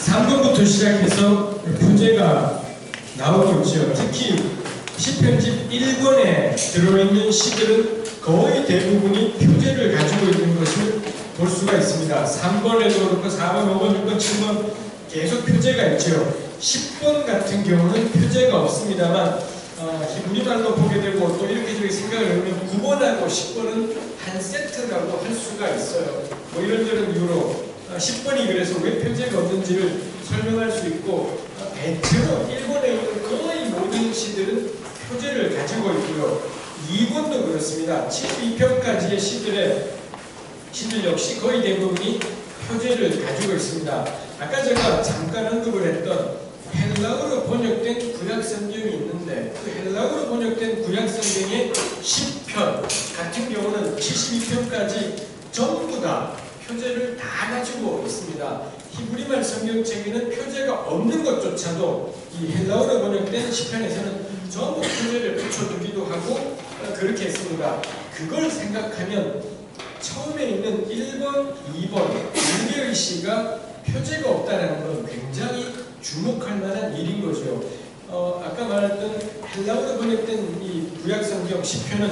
3번부터 시작해서 표제가 나오고 있죠. 특히 시편집 1권에 들어있는 시들은 거의 대부분이 표제를 가지고 있는 것을 볼 수가 있습니다. 3번에도 그렇고 4번, 5번, 6번, 7번 계속 표제가 있죠. 10번 같은 경우는 표제가 없습니다만 우리말로 보게 되고 또 이렇게 저렇게 생각을 해보면 9번하고 10번은 한 세트라고 할 수가 있어요. 뭐 이런저런 이유로 10번이 그래서 왜 표제가 없는지를 설명할 수 있고, 대체로 1번에 있는 거의 모든 시들은 표제를 가지고 있고요. 2번도 그렇습니다. 72편까지의 시들 역시 거의 대부분이 표제를 가지고 있습니다. 아까 제가 잠깐 언급을 했던 헬라어로 번역된 구약성경이 있는데, 그 헬라어로 번역된 구약성경의 10편 같은 경우는 72편까지 전부 다 표제를 다 가지고 있습니다. 히브리말 성경책에는 표제가 없는 것조차도 이 헬라어로 번역된 시편에서는 전부 표제를 붙여두기도 하고 그렇게 했습니다. 그걸 생각하면 처음에 있는 1번, 2번, 2개의 시가 표제가 없다는 건 굉장히 주목할 만한 일인 거죠. 아까 말했던 헬라어로 번역된 이 구약성경 10편은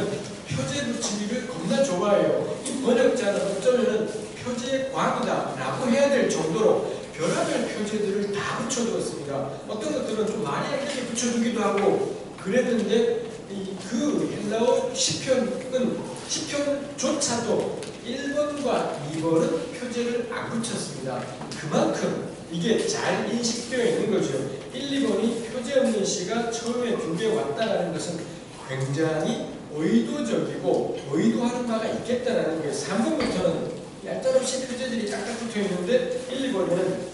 표제 붙이기를 겁나 좋아해요. 이 번역자는 어쩌면은 표제의 광이다 라고 해야 될 정도로 별의별 표제들을 다 붙여두었습니다. 어떤 것들은 좀 많이 이렇게 붙여두기도 하고 그랬는데, 그 헬라어 10편조차도 1번과 2번은 표제를 안 붙였습니다. 그만큼 이게 잘 인식되어 있는 거죠. 1, 2번이 표제 없는 시가 처음에 두 개 왔다라는 것은 굉장히 의도적이고 의도하는 바가 있겠다라는 거예요. 3번부터는 얄짤없이 표제들이 딱딱 붙어 있는데 1, 2번에는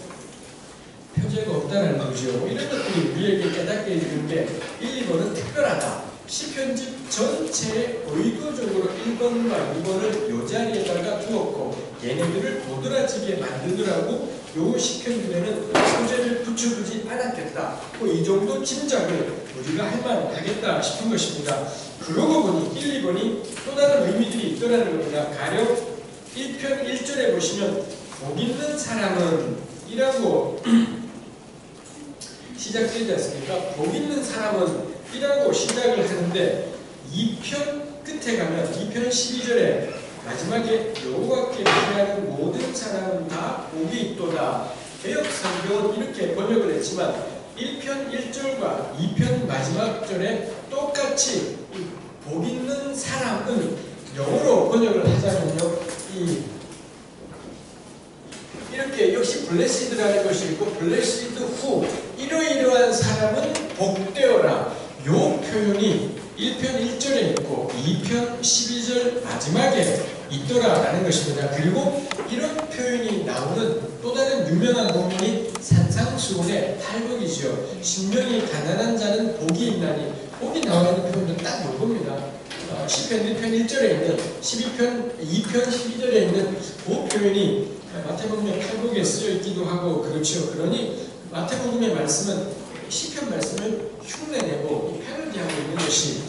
표제가 없다는 거죠. 이런 것들이 우리에게 깨닫게 해주는 게 1, 2번은 특별하다. 시편집 전체에 의도적으로 1번과 2번을 요 자리에다가 두었고 얘네들을 도드라지게 만들더라고 요 시편들에는 표제를 붙여두지 않았겠다. 이 정도 짐작을 우리가 할 만하겠다 싶은 것입니다. 그러고 보니 1, 2번이 또 다른 의미들이 있더라는 겁니다. 가령 1편 1절에 보시면 복 있는 사람은 이라고 시작되지 않습니까? 복 있는 사람은 이라고 시작을 하는데 2편 끝에 가면 2편 12절에 마지막에 여호와께 기대하는 모든 사람은 다 복이 있도다. 개역 성경은 이렇게 번역을 했지만 1편 1절과 2편 마지막 절에 똑같이 복 있는 사람은 영어로 번역을 하자면요, 이렇게 역시 블레시드라는 것이 있고 블레시드 후 이러이러한 사람은 복되어라. 요 표현이 1편 1절에 있고 2편 12절 마지막에 있더라라는 것입니다. 그리고 이런 표현이 나오는 또 다른 유명한 본문이 산상수훈의 팔복이죠. 신명이 가난한 자는 복이 있나니, 복이 나와 있는 표현도 딱 요겁니다. 시편 1편 1절에 있는 2편 12절에 있는 그 표현이 마태복음의 팔복에 쓰여 있기도 하고 그렇죠. 그러니 마태복음의 말씀은 시편 말씀을 흉내내고 패러디하고 있는 것이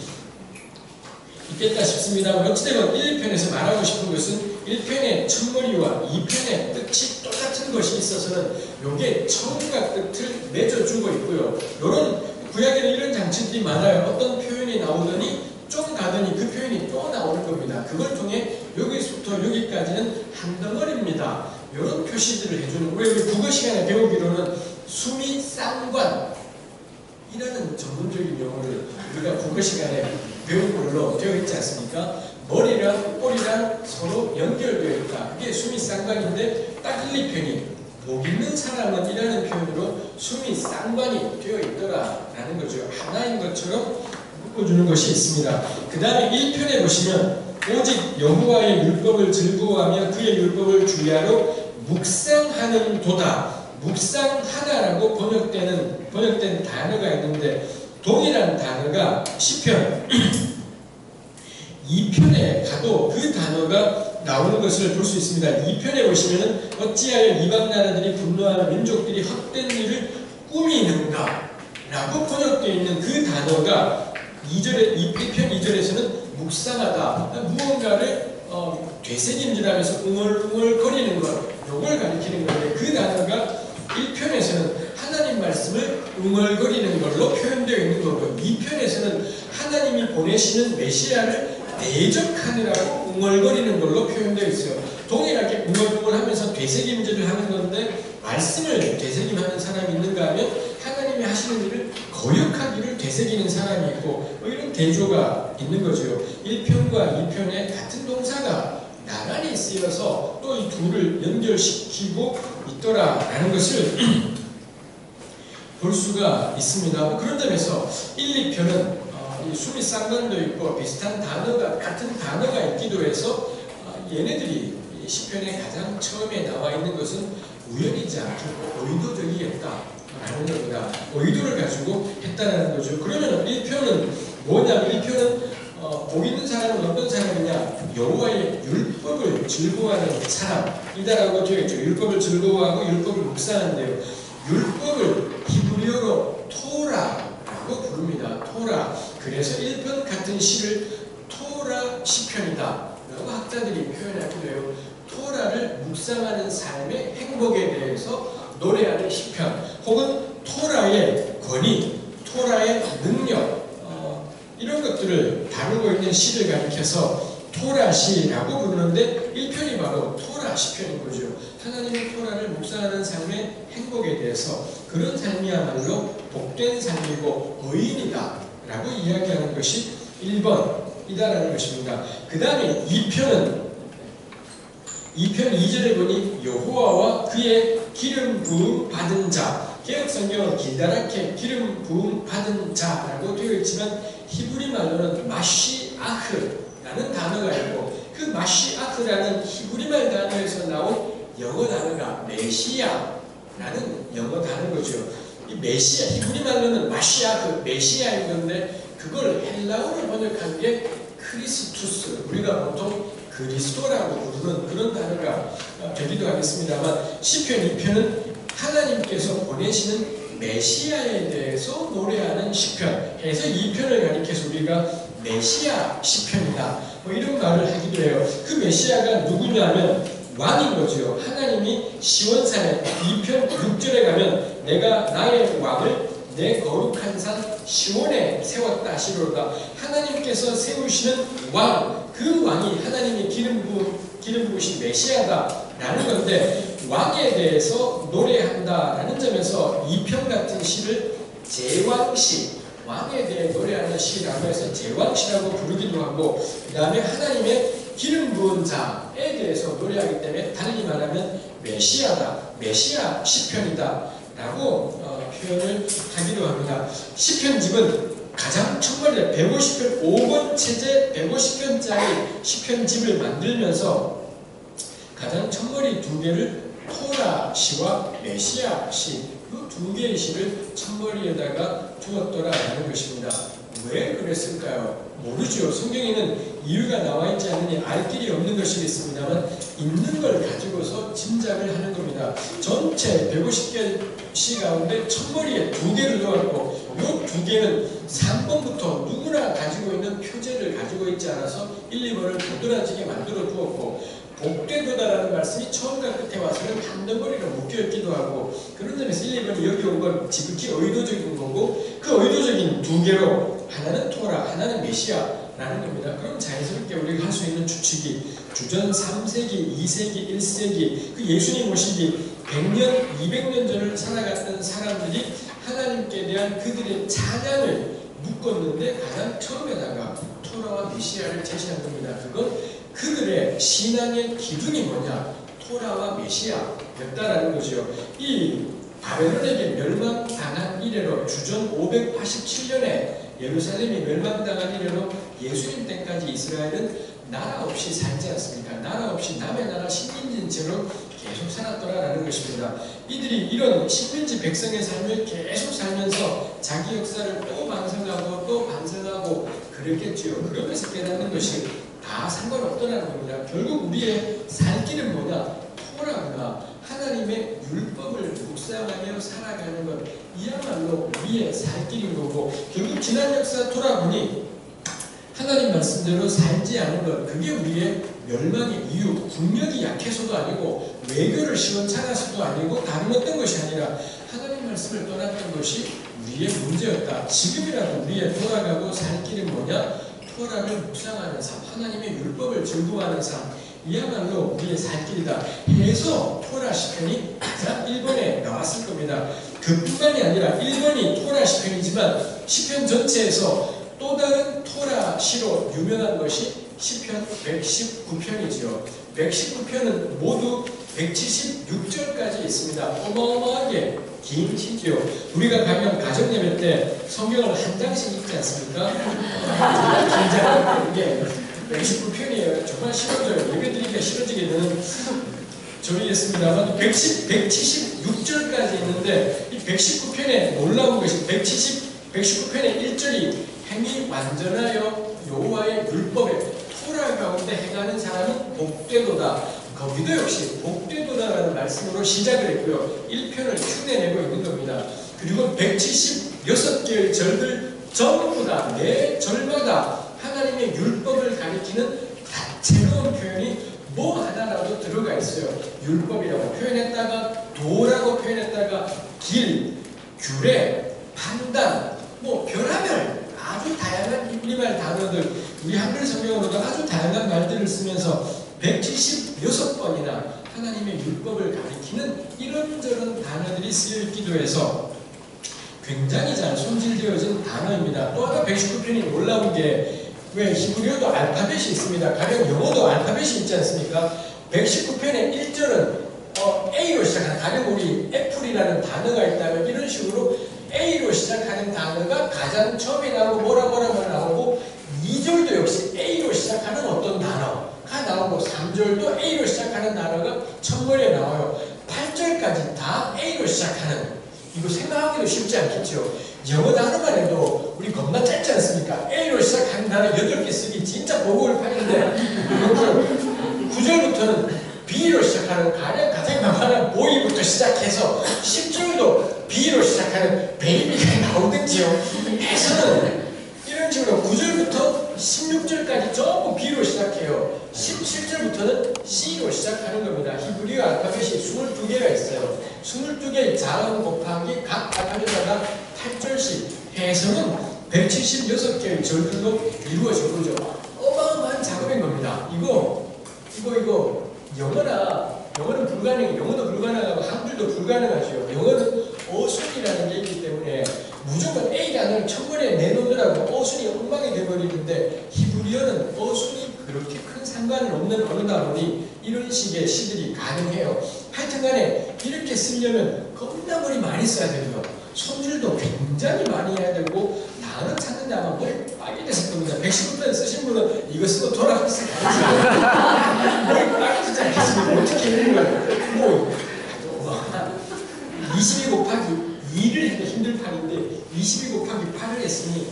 있겠다 싶습니다. 어찌되건 1편에서 말하고 싶은 것은 1편의 첫머리와 2편의 끝이 똑같은 것이 있어서는 요게 처음과 끝을 맺어주고 있고요. 요런 구약에는 이런 장치들이 많아요. 어떤 표현이 나오더니 좀 가더니 그 표현이 또 나오는 겁니다. 그걸 통해 여기서부터 여기까지는 한 덩어리입니다. 이런 표시들을 해주는, 우리 국어 시간에 배우기로는 수미 쌍관이라는 전문적인 용어를 우리가 국어 시간에 배운 걸로 되어 있지 않습니까? 머리랑 꼬리랑 서로 연결되어 있다. 그게 수미 쌍관인데 딱 1, 2편이 복 있는 사람은 이라는 표현으로 수미 쌍관이 되어 있더라라는 거죠. 하나인 것처럼 묶어주는 것이 있습니다. 그 다음에 1편에 보시면 오직 여호와의 율법을 즐거워하며 그의 율법을 주야로 묵상하는 도다. 묵상하다라고 번역된 단어가 있는데 동일한 단어가 시편 2편에 가도 그 단어가 나오는 것을 볼 수 있습니다. 2편에 보시면은 어찌하여 이방 나라들이 분노하는 민족들이 헛된 일을 꾸미는가 라고 번역되어 있는 그 단어가 1편 2절에서는 묵상하다, 무언가를 되새김질하면서 웅얼웅얼거리는 것, 요걸 가리키는 건데 그 단어가 1편에서 웅얼거리는 걸로 표현되어 있는 거고, 2편에서는 하나님이 보내시는 메시아를 대적하느라고 웅얼거리는 걸로 표현되어 있어요. 동일하게 웅얼웅얼하면서 되새김질을 하는 건데, 말씀을 되새김하는 사람이 있는가 하면 하나님이 하시는 일을 거역하기를 되새기는 사람이 있고, 이런 대조가 있는 거죠. 1편과 2편에 같은 동사가 나란히 쓰여서 또 이 둘을 연결시키고 있더라라는 것을 볼 수가 있습니다. 그런 점에서 1, 2편은 수미 쌍관도 있고 비슷한 단어가, 같은 단어가 있기도 해서 얘네들이 시편에 가장 처음에 나와 있는 것은 우연이지 않고 의도적이었다라는 겁니다. 의도를 가지고 했다는 거죠. 그러면 1편은 뭐냐면, 1편은 복 있는 사람은 어떤 사람이냐? 여호와의 율법을 즐거워하는 사람이다라고 되어 있죠. 율법을 즐거워하고 율법을 묵상한대요. 율법을 히브리어로 토라라고 부릅니다. 토라. 그래서 1편 같은 시를 토라 시편이다 라고 학자들이 표현하기도 해요. 토라를 묵상하는 삶의 행복에 대해서 노래하는 시편, 혹은 토라의 권위, 토라의 능력, 이런 것들을 다루고 있는 시를 가리켜서 토라시라고 부르는데, 1편이 바로 토라 시편인 거죠. 하나님의 토라를 묵상하는 삶의 행복에 대해서, 그런 삶이야말로 복된 삶이고 의인이다 라고 이야기하는 것이 1번이다라는 것입니다. 그 다음에 2편은 2편 2절에 보니 여호와와 그의 기름 부음 받은 자, 개혁성경은 길다랗게 기름 부음 받은 자라고 되어 있지만 히브리 말로는 마시아흐라는 단어가 있고, 그 마시아흐라는 히브리 말 단어에서 나온 영어 단어가 메시아라는 영어 단어죠. 이 메시아, 히브리 말로는 마시아흐, 메시아인 건데, 그걸 헬라어로 번역한 게 크리스투스, 우리가 보통 그리스도라고 부르는 그런 단어가 되기도 하겠습니다만, 시편 2편은 하나님께서 보내시는 메시아에 대해서 노래하는 시편 해서 2편을 가리켜서 우리가 메시아 시편이다 이런 말을 하기도 해요. 그 메시아가 누구냐면 왕인 거죠. 하나님이 시온산에 2편 6절에 가면 내가 나의 왕을 내 거룩한 산 시온에 세웠다 하시로다. 하나님께서 세우시는 왕, 그 왕이 하나님의 기름 부으신 메시아다라는 건데, 왕에 대해서 노래한다라는 점에서 2편 같은 시를 제왕시, 왕에 대해 노래하는 시라고 해서 제왕시라고 부르기도 하고, 그 다음에 하나님의 기름 부은 자에 대해서 노래하기 때문에 달리 말하면 메시아다, 메시아 시편이다 라고 표현을 하기도 합니다. 시편집은 가장 첫번에 150편, 5권 체제 150편짜리 시편집을 만들면서 가장 첫머리 두 개를 토라 시와 메시아 시, 그 두 개의 시를 첫머리에다가 두었더라라는 것입니다. 왜 그랬을까요? 모르죠. 성경에는 이유가 나와 있지 않으니 알 길이 없는 것이 있습니다만, 있는 걸 가지고서 짐작을 하는 겁니다. 전체 150개 시 가운데 첫머리에 두 개를 넣었고, 이 두 개는 3번부터 누구나 가지고 있는 표제를 가지고 있지 않아서 1, 2번을 도드라지게 만들어 두었고, 복되도다라는 말씀이 처음과 끝에 와서는 한 덩어리로 묶여있기도 하고, 그런 점에서 1, 2번이 여기 온 건 지극히 의도적인 거고, 그 의도적인 두 개로 하나는 토라, 하나는 메시아라는 겁니다. 그럼 자연스럽게 우리가 할 수 있는 추측이 주전 3세기, 2세기, 1세기 그 예수님 오시기 100년, 200년 전을 살아갔던 사람들이 하나님께 대한 그들의 찬양을 묶었는데, 가장 처음에다가 토라와 메시아를 제시한 겁니다. 그건 그들의 신앙의 기둥이 뭐냐? 토라와 메시아였다라는 거죠. 이 바벨론에게 멸망당한 이래로 주전 587년에 예루살렘이 멸망당한 이래로 예수님 때까지 이스라엘은 나라 없이 살지 않습니까? 나라 없이 남의 나라 식민지인 채로 계속 살았더라라는 것입니다. 이들이 이런 식민지 백성의 삶을 계속 살면서 자기 역사를 또 반성하고 또 반성하고 그랬겠지요. 그러면서 깨닫는 것이 다 상관없더라는 겁니다. 결국 우리의 살 길은 뭐냐? 토라구나. 하나님의 율법을 묵상하며 살아가는 것, 이야말로 우리의 살 길인 거고, 결국 지난 역사 돌아보니 하나님 말씀대로 살지 않은 것, 그게 우리의 멸망의 이유, 국력이 약해서도 아니고 외교를 시원찮아서도 아니고 다른 어떤 것이 아니라 하나님 말씀을 떠났던 것이 우리의 문제였다. 지금이라도 우리의 돌아가고 살 길은 뭐냐? 토라를 묵상하는 삶, 하나님의 율법을 즐거워하는 삶, 이야말로 우리의 살 길이다 해서 토라 시편이 가장 1번에 나왔을 겁니다. 그뿐만이 아니라 1번이 토라 시편이지만 시편 전체에서 또 다른 토라 시로 유명한 것이 시편 119편이지요. 119편은 모두 176절까지 있습니다. 어마어마하게 긴 시지요. 우리가 가면 가정예배 때 성경을 한 장씩 읽지 않습니까? 이게 119편이에요. 정말 싫어져요. 예배드리기가 싫어지게 되는 절이겠습니다만 176절까지 있는데 이 119편에 놀라운 것이 119편의 1절이 행이 완전하여 여호와의 율법에 토라 가운데 행하는 사람은 복되도다. 거기도 역시 복되도다라는 말씀으로 시작을 했고요. 1편을 흉내내고 있는 겁니다. 그리고 176개의 절들 전부 다 매 절마다 하나님의 율법을 가리키는 다채로운 표현이 뭐 하나라도 들어가 있어요. 율법이라고 표현했다가 도라고 표현했다가 길, 규례, 판단, 뭐 별하별 아주 다양한 우리말 단어들, 우리 한글 성경으로도 아주 다양한 말들을 쓰면서 176번이나 하나님의 율법을 가리키는 이런저런 단어들이 쓰여있기도 해서 굉장히 잘 손질되어진 단어입니다. 또 하나 119편이 놀라운 게 왜 히브리어도 알파벳이 있습니다. 가령 영어도 알파벳이 있지 않습니까? 119편의 1절은 A로 시작하는, 가령 우리 애플이라는 단어가 있다면 이런 식으로 A로 시작하는 단어가 가장 처음에 나오고 뭐라 나오고 2절도 역시 A로 시작하는 어떤 단어가 나오고 3절도 A로 시작하는 단어가 첫머리에 나와요. 8절까지 다 A로 시작하는, 이거 생각하기도 쉽지 않겠죠. 영어 단어만 해도 우리 겁나 짧지 않습니까? A로 시작하는 단어 8개 쓰기 진짜 버거울 판인데 9절부터는 B로 시작하는 가장 만만한 보이부터 시작해서 10절도 B로 시작하는 베이비가 나오든지요. 해서는 이런 식으로 9절부터 16절까지 전부 B로 시작해요. 17절부터는 C로 시작하는 겁니다. 히브리어 알파벳이 22개가 있어요. 22개의 자음 곱하기 각 알파벳마다 8절씩 해서는 176개의 절들로 이루어진 거죠. 어마어마한 작업인 겁니다. 이거 영어는 불가능해요. 영어도 불가능하고 한글도 불가능하죠. 영어는 어순이라는 게 있기 때문에 무조건 A 단어를 첫번에 내놓으라고 어순이 엉망이 돼버리는데 히브리어는 어순이 그렇게 큰 상관은 없는 언어다 보니 이런 식의 시들이 가능해요. 하여튼간에 이렇게 쓰려면 겁나 머리 많이 써야 되고요. 손질도 굉장히 많이 해야 되고 단어 찾는데 아마 머리 빨개졌을 겁니다. 119편 쓰신 분은 이거 쓰고 돌아갔을 거예요. 머리 빨개지지 않겠습니까? 어떻게 있는 거예요? 뭐 22 곱하기 2를 해도 힘들 판인데 22 곱하기 8을 했으니,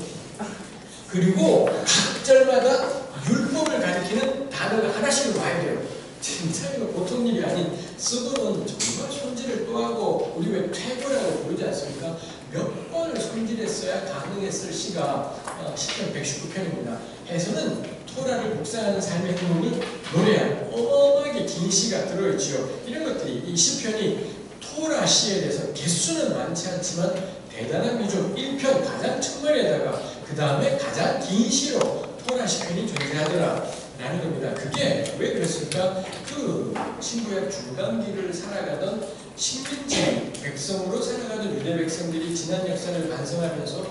그리고 각 절마다 율법을 가리키는 단어가 하나씩 와야 돼요. 진짜 이거 보통 일이 아닌, 쓰고는 정말 손질을 또 하고 우리 왜 퇴고라고 부르지 않습니까? 몇 번을 손질했어야 가능했을 시가 시편 119편입니다. 해서는 토라를 묵상하는 삶의 행운이 노래한 어마어마하게 긴 시가 들어있지요. 이런 것들이 이 시편이 토라 시에 대해서 개수는 많지 않지만 대단한 비중 1편 가장 첫머리에다가 그 다음에 가장 긴 시로 토라 시편이 존재하더라 라는 겁니다. 그게 왜 그랬을까? 그 신구약 중간기를 살아가던 식민지 백성으로 살아가던 유대 백성들이 지난 역사를 반성하면서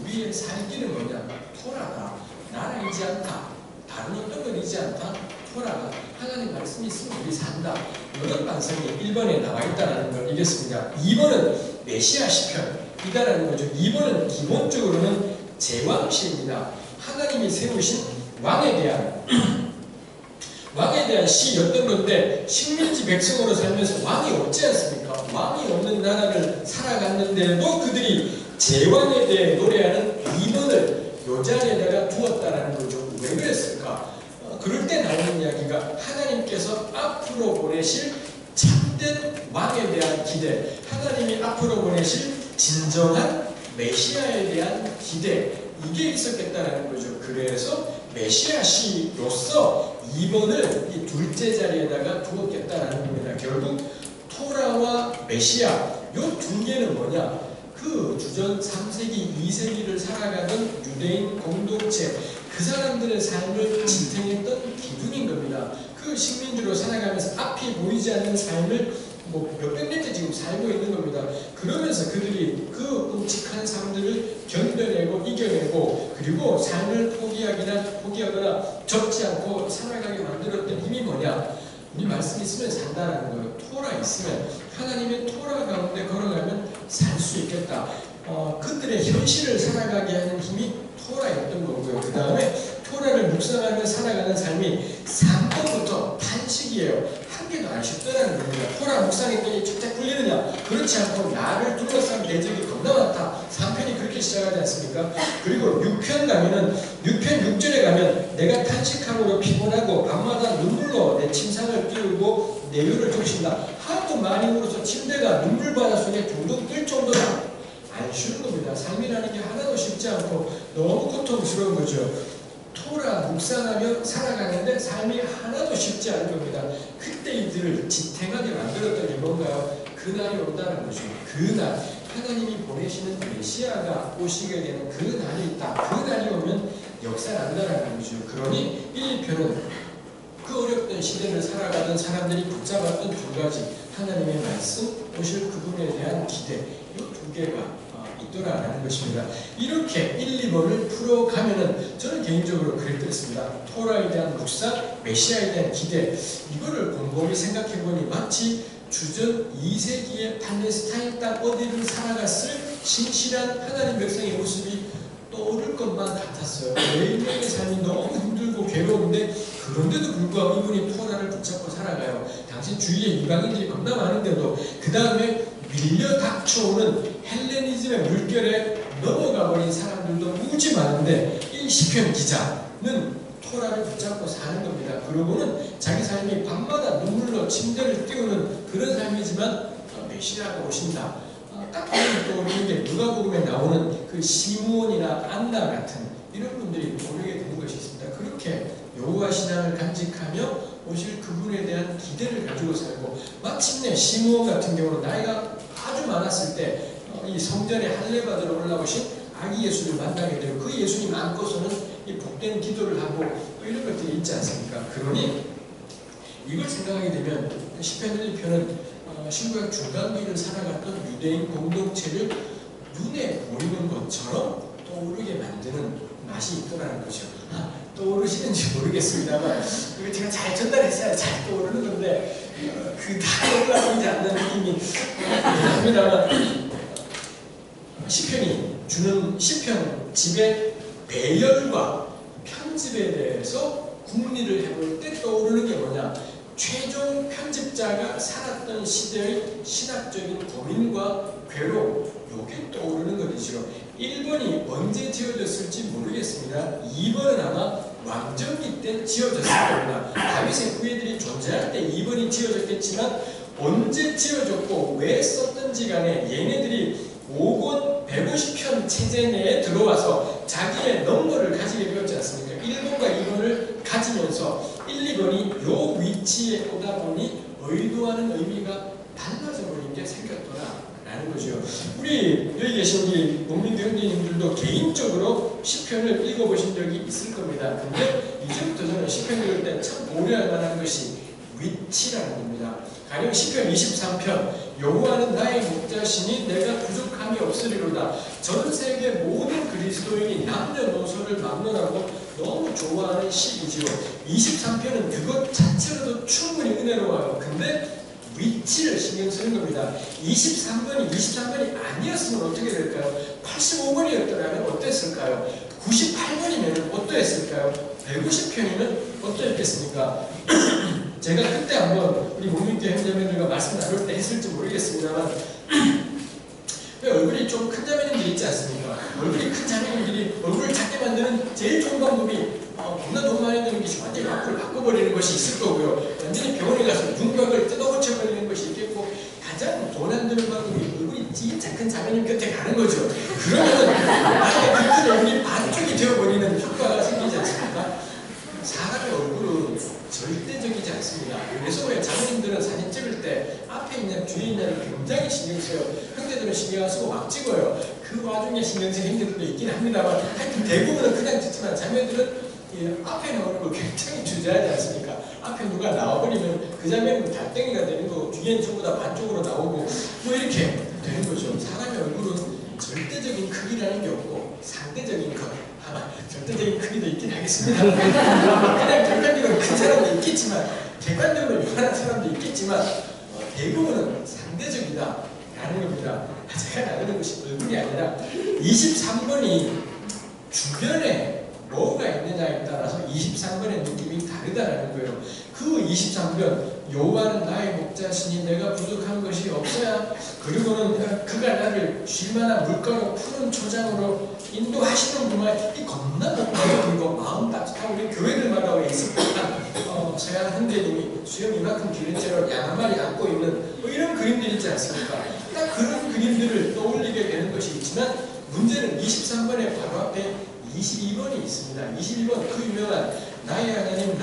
우리의 살 길은 뭐냐? 토라다. 나라이지 않다. 다른 어떤 건이지 않다. 토라가 하나님 말씀이 있으면 우리 산다. 이런 반성이 1번에 나와 있다는 걸 이겼습니다. 2번은 메시아 시편이다라는 거죠. 2번은 기본적으로는 제왕시입니다. 하나님이 세우신 왕에 대한 시였던 건데, 식민지 백성으로 살면서 왕이 없지 않습니까? 왕이 없는 나라를 살아갔는데도 그들이 제왕에 대해 노래하는 2번을 요 자리에다가 두었다라는 거죠. 왜 그랬을까? 그럴 때 나오는 이야기가 하나님께서 앞으로 보내실 참된 왕에 대한 기대, 하나님이 앞으로 보내실 진정한 메시아에 대한 기대, 이게 있었겠다라는 거죠. 그래서 메시아시로서 2번을 이 둘째 자리에다가 두었겠다라는 겁니다. 결국 토라와 메시아 요 두 개는 뭐냐? 그 그 주전 3세기, 2세기를 살아가던 유대인 공동체, 그 사람들의 삶을 지탱했던 기둥인 겁니다. 그 식민지로 살아가면서 앞이 보이지 않는 삶을 몇백 년째 지금 살고 있는 겁니다. 그러면서 그들이 그 끔찍한 삶들을 견뎌내고 이겨내고 그리고 삶을 포기하거나 접지 않고 살아가게 만들었던 힘이 뭐냐? 이 말씀 있으면 산다라는 거예요. 토라 있으면, 하나님의 토라 가운데 걸어가면 살 수 있겠다. 그들의 현실을 살아가게 하는 힘이 토라였던 거고요. 그 다음에 토라를 묵상하며 살아가는 삶이 3번부터 탄식이에요. 한 개도 안 쉽더라는 겁니다. 토라 묵상했더니 쭉쭉 풀리느냐? 그렇지 않고 나를 둘러싼 대적이 겁나 많다. 3편이 그렇게 시작하지 않습니까? 그리고 6편 가면은 6편 6절에 가면 내가 탄식함으로 피곤하고 밤마다 눈물로 내 침상을 띄우고 내유를 적신다. 하도 많이 울어서 침대가 눈물바다 속에 둥둥 뜰 정도다. 안 쉬운 겁니다. 삶이라는 게 하나도 쉽지 않고 너무 고통스러운 거죠. 토라 묵상하며 살아가는데 삶이 하나도 쉽지 않은 겁니다. 그때 이들을 지탱하게 만들었던 게 뭔가요? 그날이 온다는 거죠. 그날 하나님이 보내시는 메시아가 오시게 되는 그 날이 있다. 그 날이 오면 역사난다라는 거죠. 그러니 1, 2편은 그 어렵던 시대를 살아가던 사람들이 붙잡았던 두 가지, 하나님의 말씀, 오실 그분에 대한 기대, 이 두 개가 있더라라는 것입니다. 이렇게 1, 2번을 풀어가면은 저는 개인적으로 그랬습니다. 토라에 대한 묵상, 메시아에 대한 기대, 이거를 곰곰이 생각해보니 마치 주전 2세기의 팔레스타인 땅 어디를 살아갔을 신실한 하나님 백성의 모습이 떠오를 것만 같았어요. 매일매일의 삶이 너무 힘들고 괴로운데 그런데도 불구하고 이분이 토라를 붙잡고 살아가요. 당시 주위에 이방인들이 겁나 많은데도 그 다음에 밀려 닥쳐오는 헬레니즘의 물결에 넘어가 버린 사람들도 무지 많은데 이 시편 기자는 토라를 붙잡고 사는 겁니다. 그러고는 자기 삶이 밤마다 눈물로 침대를 띄우는 그런 삶이지만 메시아가 오신다. 딱 떠오르는 게 누가복음에 나오는 그 시므온이나 안나 같은 이런 분들이 떠오르게 되는 것이 있습니다. 그렇게 여호와 신앙을 간직하며 오실 그분에 대한 기대를 가지고 살고 마침내 시므온 같은 경우는 나이가 아주 많았을 때 이 성전에 할례받으러 올라오신 아기 예수를 만나게 되고 그 예수님 안고서는 이 복된 기도를 하고 이런 것들이 있지 않습니까? 그러니 이걸 생각하게 되면 시편 1편은 신구약 중간기를 살아갔던 유대인 공동체를 눈에 보이는 것처럼 떠오르게 만드는 맛이 있더라는 거죠. 떠오르시는지 모르겠습니다만 이거 제가 잘 전달했어야 잘 떠오르는 건데 다 떠올라보이지 않는 느낌이 합니다만 시편이 주는 시편 집의 배열과 편집에 대해서 궁리를 해볼 때 떠오르는 게 뭐냐? 최종 편집자가 살았던 시대의 신학적인 고민과 괴로움, 요게 떠오르는 것이죠. 1번이 언제 지어졌을지 모르겠습니다. 2번은 아마 왕정기 때 지어졌을 겁니다. 다윗의 후예들이 존재할 때 2번이 지어졌겠지만 언제 지어졌고 왜 썼던지 간에 얘네들이 5권 150편 체제 내에 들어와서 자기의 넘버를 가지게 되었지 않습니까? 1번과 2번을 가지면서 1, 2번이 요 위치에 오다 보니 의도하는 의미가 달라져 버린 게 생겼더라 라는 거죠. 우리 여기 계신 우리 목민교 형제님들도 개인적으로 시편을 읽어보신 적이 있을 겁니다. 근데 이제부터 저는 시편 읽을 때 참 고려할 만한 것이 위치라는 겁니다. 가령 시편 23편 여호와는 나의 목자시니 내가 부족함이 없으리로다. 전 세계 모든 그리스도인이 남녀노소를 막론하고 너무 좋아하는 시이지요. 23편은 그것 자체로도 충분히 은혜로워요. 근데 위치를 신경 쓰는 겁니다. 23번이 아니었으면 어떻게 될까요? 85번이었더라면 어땠을까요? 98번이면 어떠했을까요? 150편이면 어떠했겠습니까? 제가 그때 한번 우리 목민교 형제님들과 말씀 나눌 때 했을지 모르겠습니다만 왜 얼굴이 좀 큰 자매님들이 있지 않습니까? 얼굴이 큰 자매님들이 얼굴을 작게 만드는 제일 좋은 방법이 겁나 돈 많이 드는 것이 완전히 앞을 바꿔버리는 것이 있을 거고요. 완전히 병원에 가서 윤곽을 뜯어고쳐버리는 것이 있겠고 가장 돈 안 드는 방법이 얼굴이 진짜 큰 자매님 곁에 가는 거죠. 그러면 나의 그 큰 얼굴이 반쪽이 되어버리는 효과가 생기지 않습니까? 사람의 얼굴은 절대적이지 않습니다. 그래서 왜 자매님들은 사진 찍을 때 앞에 있냐 뒤에 주인을 굉장히 신경 써요. 형제들은 신경 안 쓰고 막 찍어요. 그 와중에 신경 쓰는 형제들도 있긴 합니다만 하여튼 대부분은 그냥 찍지만 자매들은 앞에 나오는 걸 굉장히 주저하지 않습니까? 앞에 누가 나와버리면 그 자매는 달덩이가 되는 거고 뒤에는 전부 다 반쪽으로 나오고 뭐 이렇게 되는 거죠. 사람의 얼굴은 절대적인 크기라는 게 없고 상대적인 것, 절대적인 크기도 있긴 하겠습니다. 그냥 객관적으로 큰 사람도 있겠지만 객관적으로 요만한 사람도 있겠지만 대부분은 상대적이다 라는 겁니다. 제가 나누는 것이 얼굴이 아니라 23번이 주변에 뭐가 있느냐에 따라서 23번의 느낌이 다르다라는 거예요. 그 23번 여호와는 나의 목자시니 내가 부족한 것이 없어야 그리고는 그가 나를 쉴만한 물가로 푸른 초장으로 인도하시는구만. 이 겁나 목적이고 마음 따뜻하고 우리 교회들마다 있었던 서양 현대인이 수염 이만큼 기른 채로 양 한 마리 안고 있는 뭐 이런 그림들 있지 않습니까? 딱 그런 그림들을 떠올리게 되는 것이 있지만 문제는 23번의 바로 앞에 22번이 있습니다. 22번 그 유명한 나의 하나님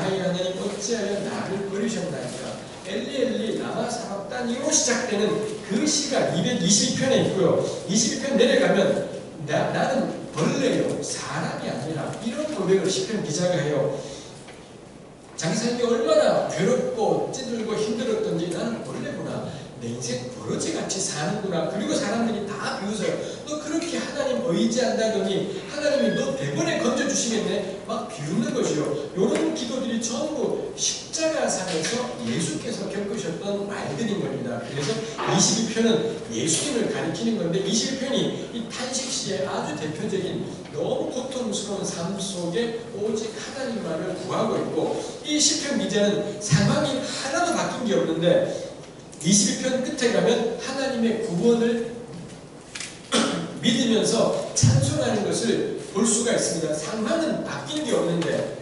어찌하여 나를 버리셨나이까 엘리 엘리 라마 사박단이로 시작되는 그 시가 222편에 있고요. 22편 내려가면 나는 벌레요 사람이 아니라 이런 고백을 시편 기자가 해요. 자기 삶이 얼마나 괴롭고 찌들고 힘들었던지 나는 벌레구나. 내 인생 버러지같이 사는구나. 그리고 사람들이 다 비웃어요. 너 그렇게 하나님 의지한다더니 하나님이 너 대번에 건져주시겠네? 막 비웃는 것이요. 이런 기도들이 전부 십자가상에서 예수께서 겪으셨던 말들인 겁니다. 그래서 22편은 예수님을 가리키는 건데 22편이 이 탄식시의 아주 대표적인 너무 고통스러운 삶 속에 오직 하나님만을 구하고 있고 이 시편 기자는 상황이 하나도 바뀐 게 없는데 22편 끝에 가면 하나님의 구원을 믿으면서 찬송하는 것을 볼 수가 있습니다. 상황은 바뀐 게 없는데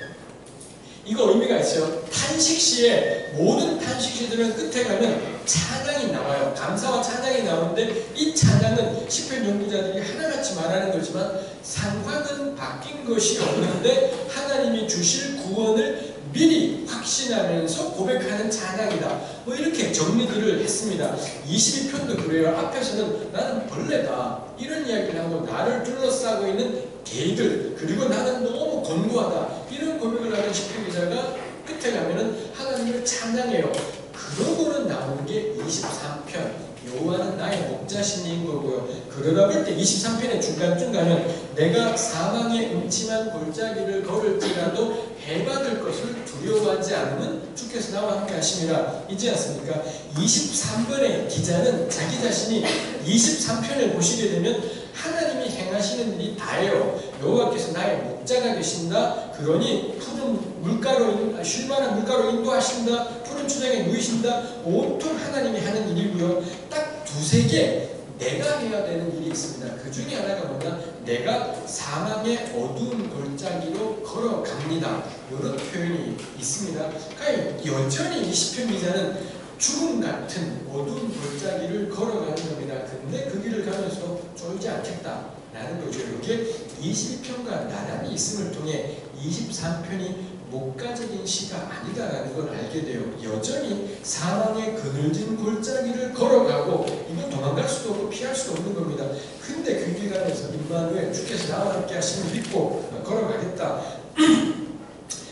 이거 의미가 있어요. 탄식시에 모든 탄식시들은 끝에 가면 찬양이 나와요. 감사와 찬양이 나오는데 이 찬양은 시편 연구자들이 하나같이 말하는 거지만 상황은 바뀐 것이 없는데 하나님이 주실 구원을 미리 확신하면서 고백하는 찬양이다. 뭐 이렇게 정리들을 했습니다. 22편도 그래요. 앞에서는 나는 벌레다 이런 이야기를 하고 나를 둘러싸고 있는 개들 그리고 나는 너무 곤고하다 이런 고백을 하는 시편 기자가 끝에 가면은 하나님을 찬양해요. 그러고는 나오는 게 23편 여호와는 나의 목자신인 거고요. 그러다 볼 때 23편의 중간쯤 가면 내가 사망의 음침한 골짜기를 걸을지라도 해받을 것을 두려워하지 않으면 주께서 나와 함께 하심이라 있지 않습니까? 23번의 기자는 자기 자신이 23편을 보시게 되면 하나님이 행하시는 일이 다예요. 여호와께서 나의 목자가 되신다. 그러니 푸른 물가로 쉴만한 물가로 인도하신다. 푸른 초장에 누이신다. 온통 하나님이 하는 일이고요. 딱 두세 개 내가 해야 되는 일이 있습니다. 그 중에 하나가 뭐냐? 내가 사망의 어두운 골짜기로 걸어갑니다. 이런 표현이 있습니다. 그러니까 여전히 이 시편 기자는 죽음 같은 어두운 골짜기를 걸어가는 겁니다. 근데 그 길을 가면서 쫄지 않겠다라는 거죠. 이게 22편과 나란히 있음을 통해 23편이 목가적인 시가 아니다라는 걸 알게 돼요. 여전히 사망의 그늘진 골짜기를 걸어가고 이건 도망갈 수도 없고 피할 수도 없는 겁니다. 근데 그 길 가면서 임마누엘 주께서 나와 함께 하심을 믿고 걸어가겠다.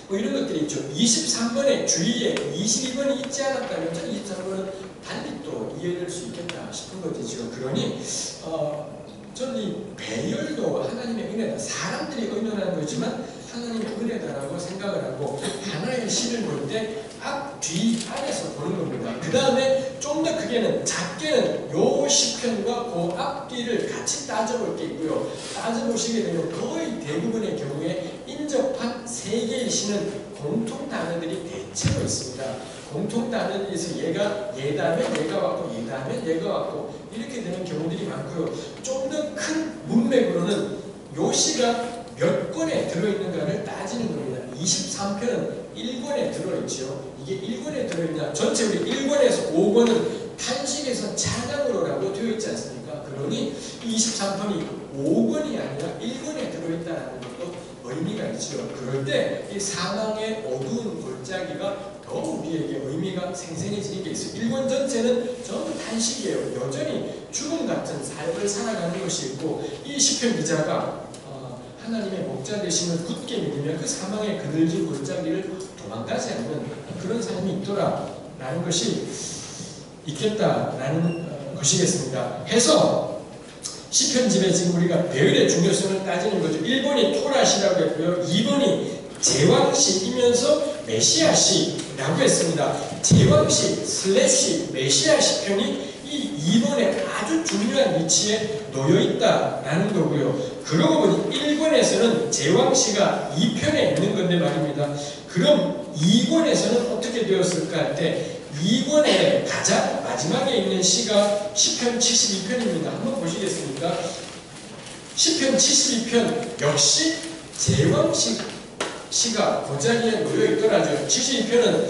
뭐 이런 것들이 있죠. 23번의 주위에 22번이 있지 않았다면 23번은 달리 또 이해될 수 있겠다 싶은 것이죠. 그러니 저는 이 배열도 하나님의 은혜다. 사람들이 의논하는 거지만 하나님의 은혜다라고 생각을 하고 하나의 시를 볼 때 앞, 뒤, 안에서 보는 겁니다. 그 다음에 좀 더 크게는 작게는 요 시편과 그 앞뒤를 같이 따져볼 게 있고요. 따져보시게 되면 거의 대부분의 경우에 인접한 세 개의 시는 공통 단어들이 대체로 있습니다. 공통 단어에서 얘가 얘다면 얘가 왔고 얘다면 얘가 왔고 이렇게 되는 경우들이 많고요. 좀 더 큰 문맥으로는 요 시가 몇 권에 들어있는가를 따지는 겁니다. 23편은 1권에 들어있죠. 이게 1권에 들어있냐? 전체 우리 1권에서 5권은 탄식에서 찬양으로라고 되어 있지 않습니까? 그러니 23편이 5권이 아니라 1권에 들어있다는 것도 의미가 있죠. 그럴 때 이 사망의 어두운 골짜기가 더 우리에게 의미가 생생해지는 게 있어요. 일본 전체는 전부 탄식이에요. 여전히 죽음 같은 삶을 살아가는 것이 있고, 이 시편 기자가 하나님의 목자 되심을 굳게 믿으면 그 사망에 그늘진 골짜기를 도망가지 않는 그런 삶이 있더라라는 것이 있겠다라는 것이겠습니다. 해서 시편집에 지금 우리가 배열의 중요성을 따지는 거죠. 1번이 토라시라고 했고요. 2번이 제왕시이면서 메시아시라고 했습니다. 제왕시 슬래시 메시아 시편이 이 2번에 아주 중요한 위치에 놓여있다라는 거고요. 그러고 보니 1권에서는 제왕시가 2편에 있는 건데 말입니다. 그럼 2권에서는 어떻게 되었을까 할 때 2권의 가장 마지막에 있는 시가 시편 72편입니다. 한번 보시겠습니까? 시편 72편 역시 제왕시가 고자리에 놓여있더라죠. 72편은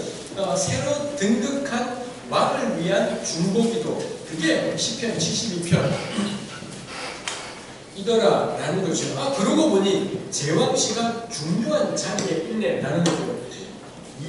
새로 등극한 왕을 위한 중보기도, 그게 시편 72편 이더라라는 거죠. 그러고 보니 제왕시가 중요한 자리에 있네라는 거죠.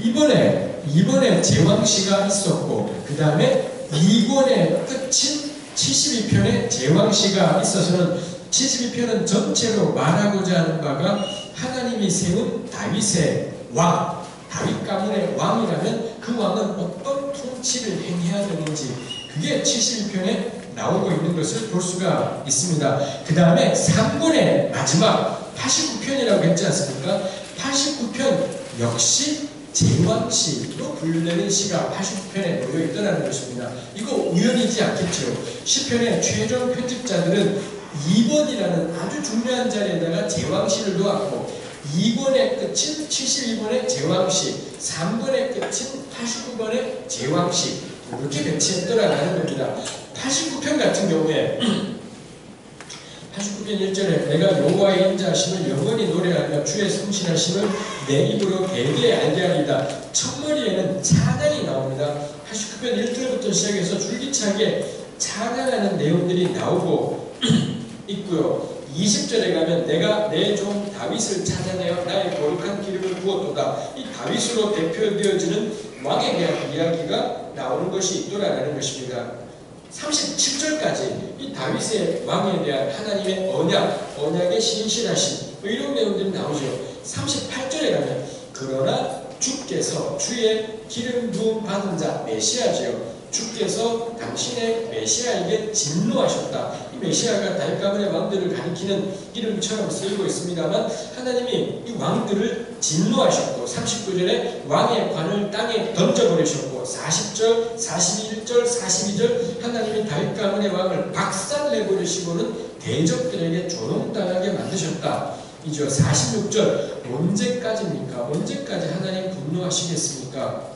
이번에 제왕시가 있었고, 그 다음에 2권의 끝인 72편에 제왕시가 있어서는 72편은 전체로 말하고자 하는 바가 하나님이 세운 다윗의 왕, 다윗 가문의 왕이라면 그 왕은 어떤 통치를 행해야 되는지, 그게 71편에 나오고 있는 것을 볼 수가 있습니다. 그 다음에 3권의 마지막 89편이라고 했지 않습니까? 89편 역시 제왕시로 분류되는 시가 89편에 놓여있더라는 것입니다. 이거 우연이지 않겠죠. 시편의 최종 편집자들은 2번이라는 아주 중요한 자리에다가 제왕시를 놓았고, 2권의 끝인 72번의 제왕시, 3권의 끝인 89번의 제왕시, 이렇게 배치했더라는 겁니다. 89편 같은 경우에 89편 1절에 내가 여호와의 인자하심을 영원히 노래하며 주의 성실하심을 내 입으로 대대에 알게 하리다. 첫머리에는 찬양이 나옵니다. 89편 1절부터 시작해서 줄기차게 찬양하는 내용들이 나오고 있고요. 20절에 가면 내가 내 종 다윗을 찾아내어 나의 거룩한 기름을 부었도다. 이 다윗으로 대표되어지는 왕에 대한 이야기가 나오는 것이 있더라라는 것입니다. 37절까지 이 다윗의 왕에 대한 하나님의 언약의 신실하심, 이런 내용들이 나오죠. 38절에 가면 그러나 주께서 주의 기름 부음 받은 자 메시아지요, 주께서 당신의 메시아에게 진노하셨다. 이 메시아가 다윗 가문의 왕들을 가리키는 이름처럼 쓰이고 있습니다만, 하나님이 이 왕들을 진노하셨고, 39절에 왕의 관을 땅에 던져버리셨고, 40절, 41절, 42절 하나님이 다윗 가문의 왕을 박살내버리시고는 대적들에게 조롱당하게 만드셨다. 이죠. 46절 언제까지입니까? 언제까지 하나님 분노하시겠습니까?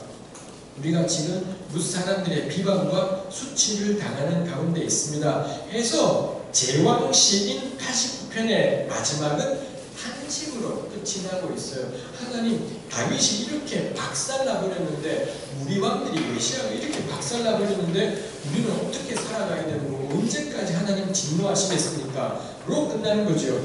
우리가 지금 무사람들의 비방과 수치를 당하는 가운데 있습니다. 해서 제왕시인 89편의 마지막은 탄식으로 끝이 나고 있어요. 하나님, 다윗이 이렇게 박살나버렸는데, 우리 왕들이 메시아가 이렇게 박살나버렸는데 우리는 어떻게 살아가야 되는 거고, 언제까지 하나님 진노하시겠습니까? 로 끝나는 거죠.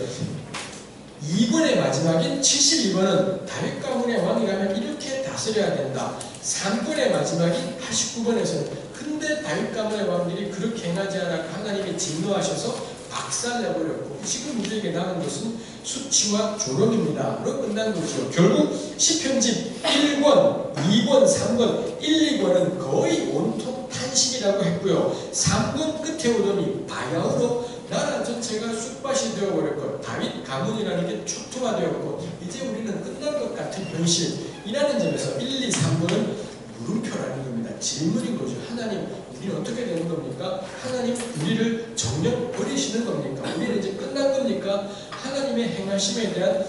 2권의 마지막인 72번은 다윗 가문의 왕이라면 이렇게 다스려야 된다. 3권의 마지막인 89번에서는 근데 다윗 가문의 왕들이 그렇게 행하지 않았고 하나님이 진노하셔서 박살내버렸고, 지금 우리에게 남은 것은 수치와 조롱입니다. 로 끝난 거죠. 결국 시편집 1권, 2권, 3권, 1, 2권은 거의 온통 탄식이라고 했고요. 3권 끝에 오더니 바야흐로 나라 전체가 쑥밭이 되어버렸고, 다윗 가문이라는 게 초토화되었고, 이제 우리는 끝난 것 같은 현실이라는 점에서 1, 2, 3번은 물음표라는 겁니다. 질문인 거죠. 하나님, 우리는 어떻게 되는 겁니까? 하나님, 우리를 정녕 버리시는 겁니까? 우리는 이제 끝난 겁니까? 하나님의 행하심에 대한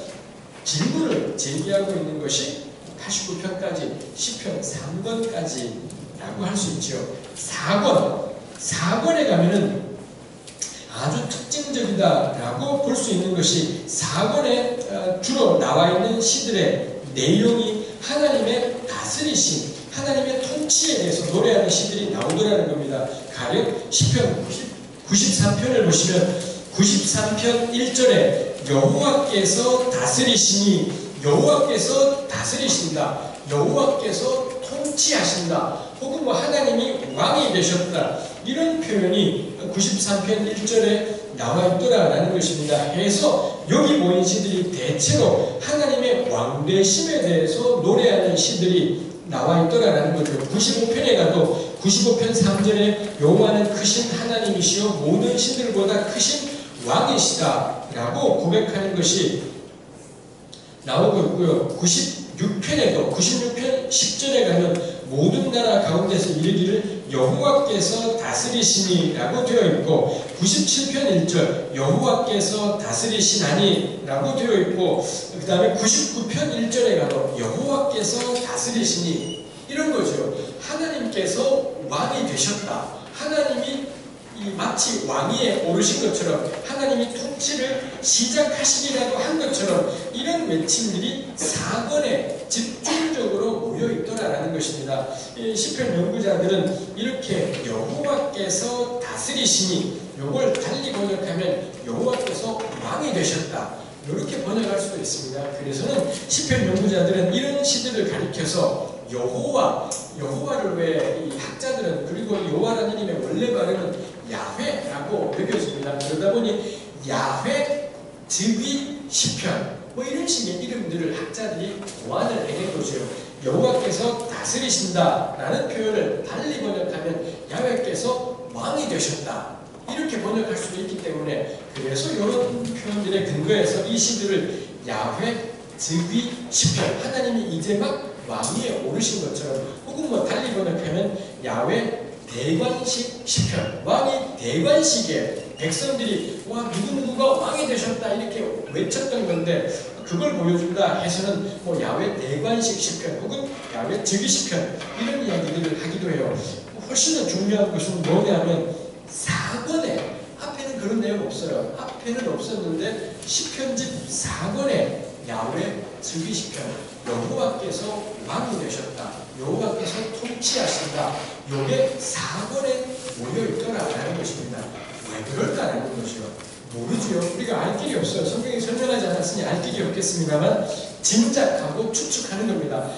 질문을 제기하고 있는 것이 89편까지, 시편 3권까지라고 할 수 있죠. 4권에 가면은 아주 특징적이다라고 볼 수 있는 것이 4권에 주로 나와 있는 시들의 내용이 하나님의 다스리심, 하나님의 통치에 대해서 노래하는 시들이 나오더라는 겁니다. 가령 시편 93편을 보시면 93편 1절에 여호와께서 다스리시니, 여호와께서 다스리신다, 여호와께서 통치하신다, 혹은 뭐 하나님이 왕이 되셨다, 이런 표현이 93편 1절에 나와 있더라라는 것입니다. 해서 여기 모인 시들이 대체로 하나님의 왕되심에 대해서 노래하는 시들이 나와 있더라라는 거죠. 95편에 가도 95편 3절에 여호와는 크신 하나님이시여 모든 신들보다 크신 왕이시다라고 고백하는 것이 나오고 있고요. 96편에도 96편 10절에 가면 모든 나라 가운데서 이르기를 여호와께서 다스리시니라고 되어 있고, 97편 1절 여호와께서 다스리시나니라고 되어 있고, 그 다음에 99편 1절에 가도 여호와께서 다스리시니, 이런 거죠. 하나님께서 왕이 되셨다, 하나님이 마치 왕위에 오르신 것처럼, 하나님이 통치를 시작하시기라도 한 것처럼, 이런 외침들이 4권에 집중적으로 모여있더라라는 것입니다. 시편 연구자들은 이렇게 여호와께서 다스리시니, 요걸 달리 번역하면 여호와께서 왕이 되셨다, 이렇게 번역할 수도 있습니다. 그래서는 시편 연구자들은 이런 시들을 가리켜서 여호와를 왜 이 학자들은, 그리고 여호와라는 이름의 원래 발음은 야훼라고 여겨집니다. 그러다 보니 야훼, 즉위, 시편, 뭐 이런 식의 이름들을 학자들이 보완을 해낸 거죠. 여호와께서 다스리신다라는 표현을 달리 번역하면 야훼께서 왕이 되셨다, 이렇게 번역할 수도 있기 때문에, 그래서 이런 표현들의 근거에서 이 시들을 야훼, 즉위, 시편, 하나님이 이제 막 왕위에 오르신 것처럼, 혹은 뭐 달리 번역하면 야훼 대관식 시편, 왕이 대관식에 백성들이 와 누구누구가 왕이 되셨다 이렇게 외쳤던 건데, 그걸 보여준다 해서는 뭐 야훼 대관식 시편 혹은 야훼 즉위 시편, 이런 이야기들을 하기도 해요. 훨씬 더 중요한 것은 뭐냐면 4권에, 앞에는 그런 내용 없어요. 앞에는 없었는데 시편집 4권에 야훼 즉위 시편, 여호와께서 왕이 되셨다, 여호와께서 통치하신다, 요게 4권에 모여있더라라는 것입니다. 왜 그럴까라는 것이요. 모르지요. 우리가 알 길이 없어요. 성경이 설명하지 않았으니 알 길이 없겠습니다만 짐작하고 추측하는 겁니다.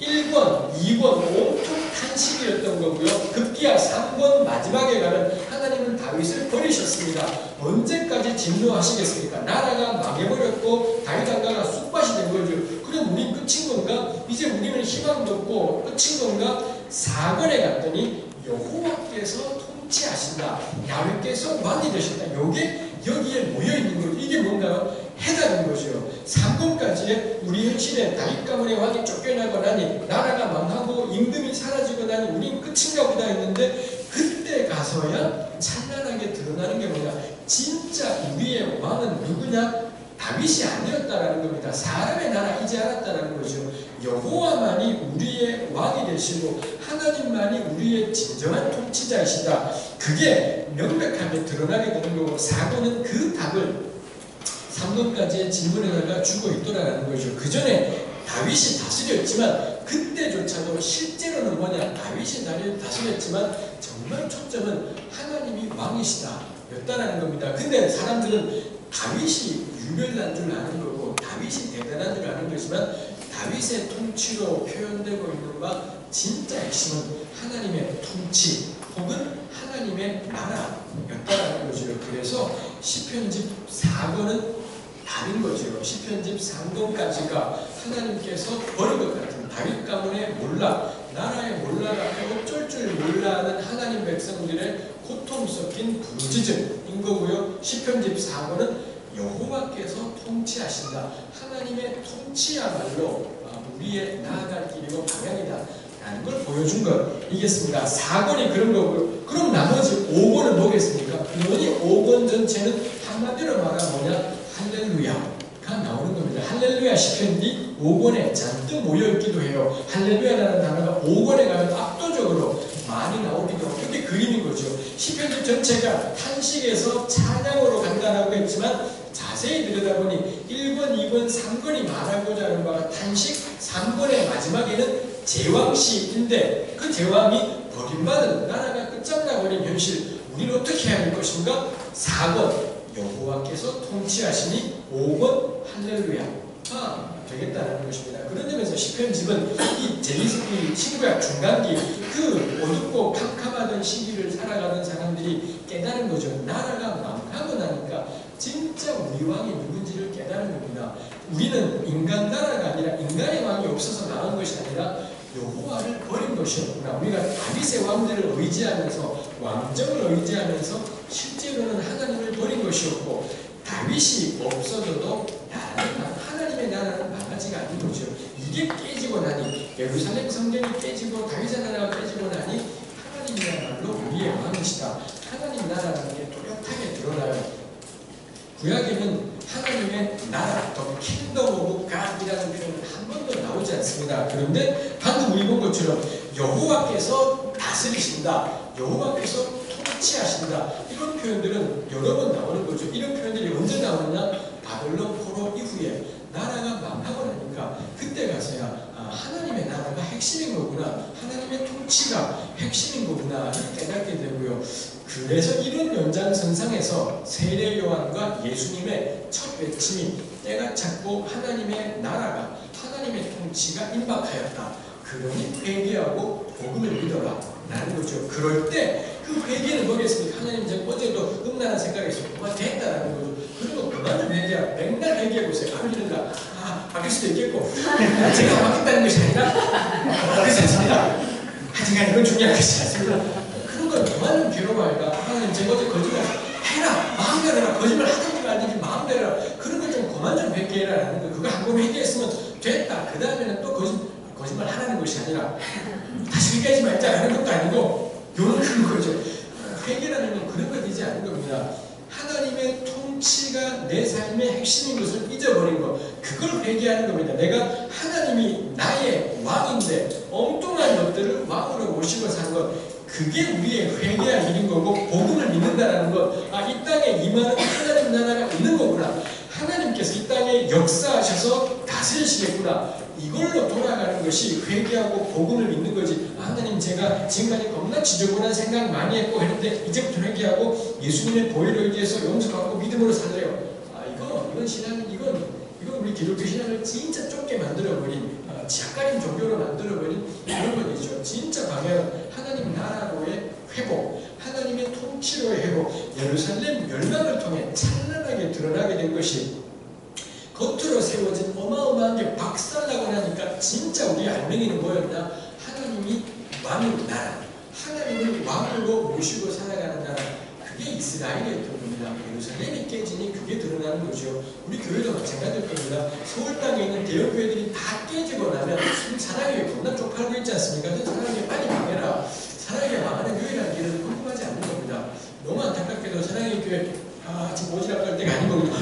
1권, 2권 온통 탄식이었던 거고요. 급기야 3권 마지막에 가면 하나님은 다윗을 버리셨습니다. 언제까지 진노하시겠습니까? 나라가 망해버렸고 다윗 왕가가 쑥밭이 된 거죠. 그럼 우린 끝인 건가? 이제 우리는 희망도 없고 끝인 건가? 4권에 갔더니 여호와께서 통치하신다, 야훼께서 왕이 되신다, 요게 여기에 모여있는 거죠. 이게 뭔가요? 해답인 거죠. 3권까지에 우리 현실에 다윗 가문의 왕이 쫓겨나고 나니, 나라가 망하고 임금이 사라지고 나니 우린 끝인가 보다 했는데, 그때 가서야 찬란하게 드러나는 게 뭐냐, 진짜 우리의 왕은 누구냐? 다윗이 아니었다라는 겁니다. 사람의 나라이지 않았다라는 거죠. 여호와만이 우리의 왕이 되시고 하나님만이 우리의 진정한 통치자이시다, 그게 명백하게 드러나게 되는 거고, 4권은 그 답을 3권까지의 질문에다가 주고 있더라는 거죠. 그 전에 다윗이 다스렸지만, 그때조차도 실제로는 뭐냐, 다윗이 다스렸지만 정말 초점은 하나님이 왕이시다 였다라는 겁니다. 근데 사람들은 다윗이 유별난 줄 아는 거고 다윗이 대단한 줄 아는 거지만, 다윗의 통치로 표현되고 있는 바 진짜 핵심은 하나님의 통치 혹은 하나님의 나라였다라는 거죠. 그래서 시편집 4권은 다른 거죠. 시편집 3권까지가 하나님께서 버린 것 같은 다윗 가문의 몰락, 나라의 몰락 앞에 어쩔 줄 몰라하는 하나님 백성들의 고통 섞인 부르짖음인 거고요. 시편집 4권은 여호와께서 통치하신다, 하나님의 통치야말로 우리의 나아갈 길이고 방향이다 라는 걸 보여준 것이겠습니다. 4권이 그런 거고요. 그럼 나머지 5권은 뭐겠습니까? 그러니 5권 전체는 한마디로 말하면 뭐냐, 할렐루야가 나오는 겁니다. 할렐루야 시편이 5권에 잔뜩 모여있기도 해요. 할렐루야라는 단어가 5권에 가면 압도적으로 많이 나오기도 하고, 그게 그림인 거죠. 시편집 전체가 탄식에서 찬양으로 간다라고 했지만, 자세히 들여다보니 1권, 2권, 3권이 말하고자 하는 바가 탄식, 3권의 마지막에는 제왕시인데, 그 제왕이 버림받은, 나라가 끝장나버린 현실, 우리는 어떻게 해야 할 것인가? 4권 여호와께서 통치하시니, 5권 할렐루야 되겠다는 것입니다. 그런 점에서 시편집은 이 이 신구약 중간기 그 어둡고 캄캄하던 시기를 살아가는 사람들이 깨달은 거죠. 나라가 망하고 나니까 진짜 우리 왕이 누군지를 깨달은 겁니다. 우리는 인간 나라가 아니라 인간의 왕이 없어서 나온 것이 아니라 여호와를 버린 것이었구나. 우리가 다윗의 왕들을 의지하면서 왕정을 의지하면서 실제로는 하나님을 버린 것이었고 다윗이 없어져도 하나님의 나라는 망하지가 않는 거죠. 이게 깨지고 나니 예루살렘 성전이 깨지고 다윗의 나라가 깨지고 나니 하나님이야말로 우리의 왕이시다. 하나님 나라라는 게 뚜렷하게 드러나요. 구약에는 하나님의 나라, 더 킹덤 오브 갓이라는 표현은 한 번도 나오지 않습니다. 그런데 방금 우리 본 것처럼 여호와께서 다스리신다, 여호와께서 통치하신다, 이런 표현들은 여러 번 나오는 거죠. 이런 표현들이 언제 나오느냐? 바벨론 포로 이후에 나라가 망하고 나니까 그때 가서야 하나님의 나라가 핵심인 거구나, 하나님의 통치가 핵심인 거구나 이렇게 깨닫게 되고요. 그래서 이런 연장선상에서 세례 요한과 예수님의 첫 외침이 때가 찼고 하나님의 나라가, 하나님의 통치가 임박하였다. 그러니 회개하고 복음을 믿어라 라는 거죠. 그럴 때 그 회개는 뭐겠습니까? 하나님 제가 어제도 음란한 생각에서 그만 됐다라는 거죠. 그리고 그만 좀 회개하라. 맨날 회개해보세요. 바뀌는가? 바뀔 수도 있겠고 제가 바뀌었다는 것이 아니라 바뀌지 않습니다. 하여튼간 이건 중요한 것이 않습니다. 그런 걸 그만 좀 괴로워할까? 하나님 제가 어제 거짓말 해라, 마음대로 해라. 거짓말 하든지 말든지 마음대로 해라. 그런 걸 좀 그만 좀 회개해라 라는 거. 그거 한 번 회개했으면 됐다. 그 다음에는 또 거짓말 하라는 것이 아니라 다시 회개하지 말자라는 것도 아니고 요는 그런 거죠. 회개라는 건 그런 거 되지 않은 겁니다. 하나님의 통치가 내 삶의 핵심인 것을 잊어버린 것, 그걸 회개하는 겁니다. 내가 하나님이 나의 왕인데 엉뚱한 것들을 왕으로 모시고 산 것, 그게 우리의 회개할 일인 거고, 복음을 믿는다는 것, 이 땅에 임하는 하나님 나라가 있는 거구나, 하나님께서 이 땅에 역사하셔서 다스리시겠구나, 이걸로 돌아가는 것이 회개하고 복음을 믿는 거지. 하나님 제가 지금까지 겁나 지저분한 생각 많이 했고 했는데 이제부터 회개하고 예수님의 보혈을 의지해서 용서받고 믿음으로 살래요. 이건 신앙, 이건 우리 기독교 신앙을 진짜 좁게 만들어버린, 지하가린 종교로 만들어버린 그런 것이죠. 진짜 방향은 하나님 나라로의 회복, 하나님의 통치로의 회복, 예루살렘 멸망을 통해 찬란하게 드러나게 된 것이 겉으로 세워진 어마어마한 게 박살나고 나니까 진짜 우리 알맹이는 뭐였나? 하나님이 왕인 나라, 하나님을 왕으로 모시고 살아가는 나라, 그게 이스라엘이었던 겁니다. 예루살렘이 깨지니 그게 드러나는 거죠. 우리 교회도 마찬가지일 겁니다. 서울 땅에 있는 대형 교회들이 다 깨지고 나면 사랑의 교회 겁나 쪽팔고 있지 않습니까? 사랑의 교회 빨리 망해라. 사랑의 교회 망하는 교회라는 길은 궁금하지 않는 겁니다. 너무 안타깝게도 사랑의 교회 지금 오지랖 깔 때가 아닌 거군요.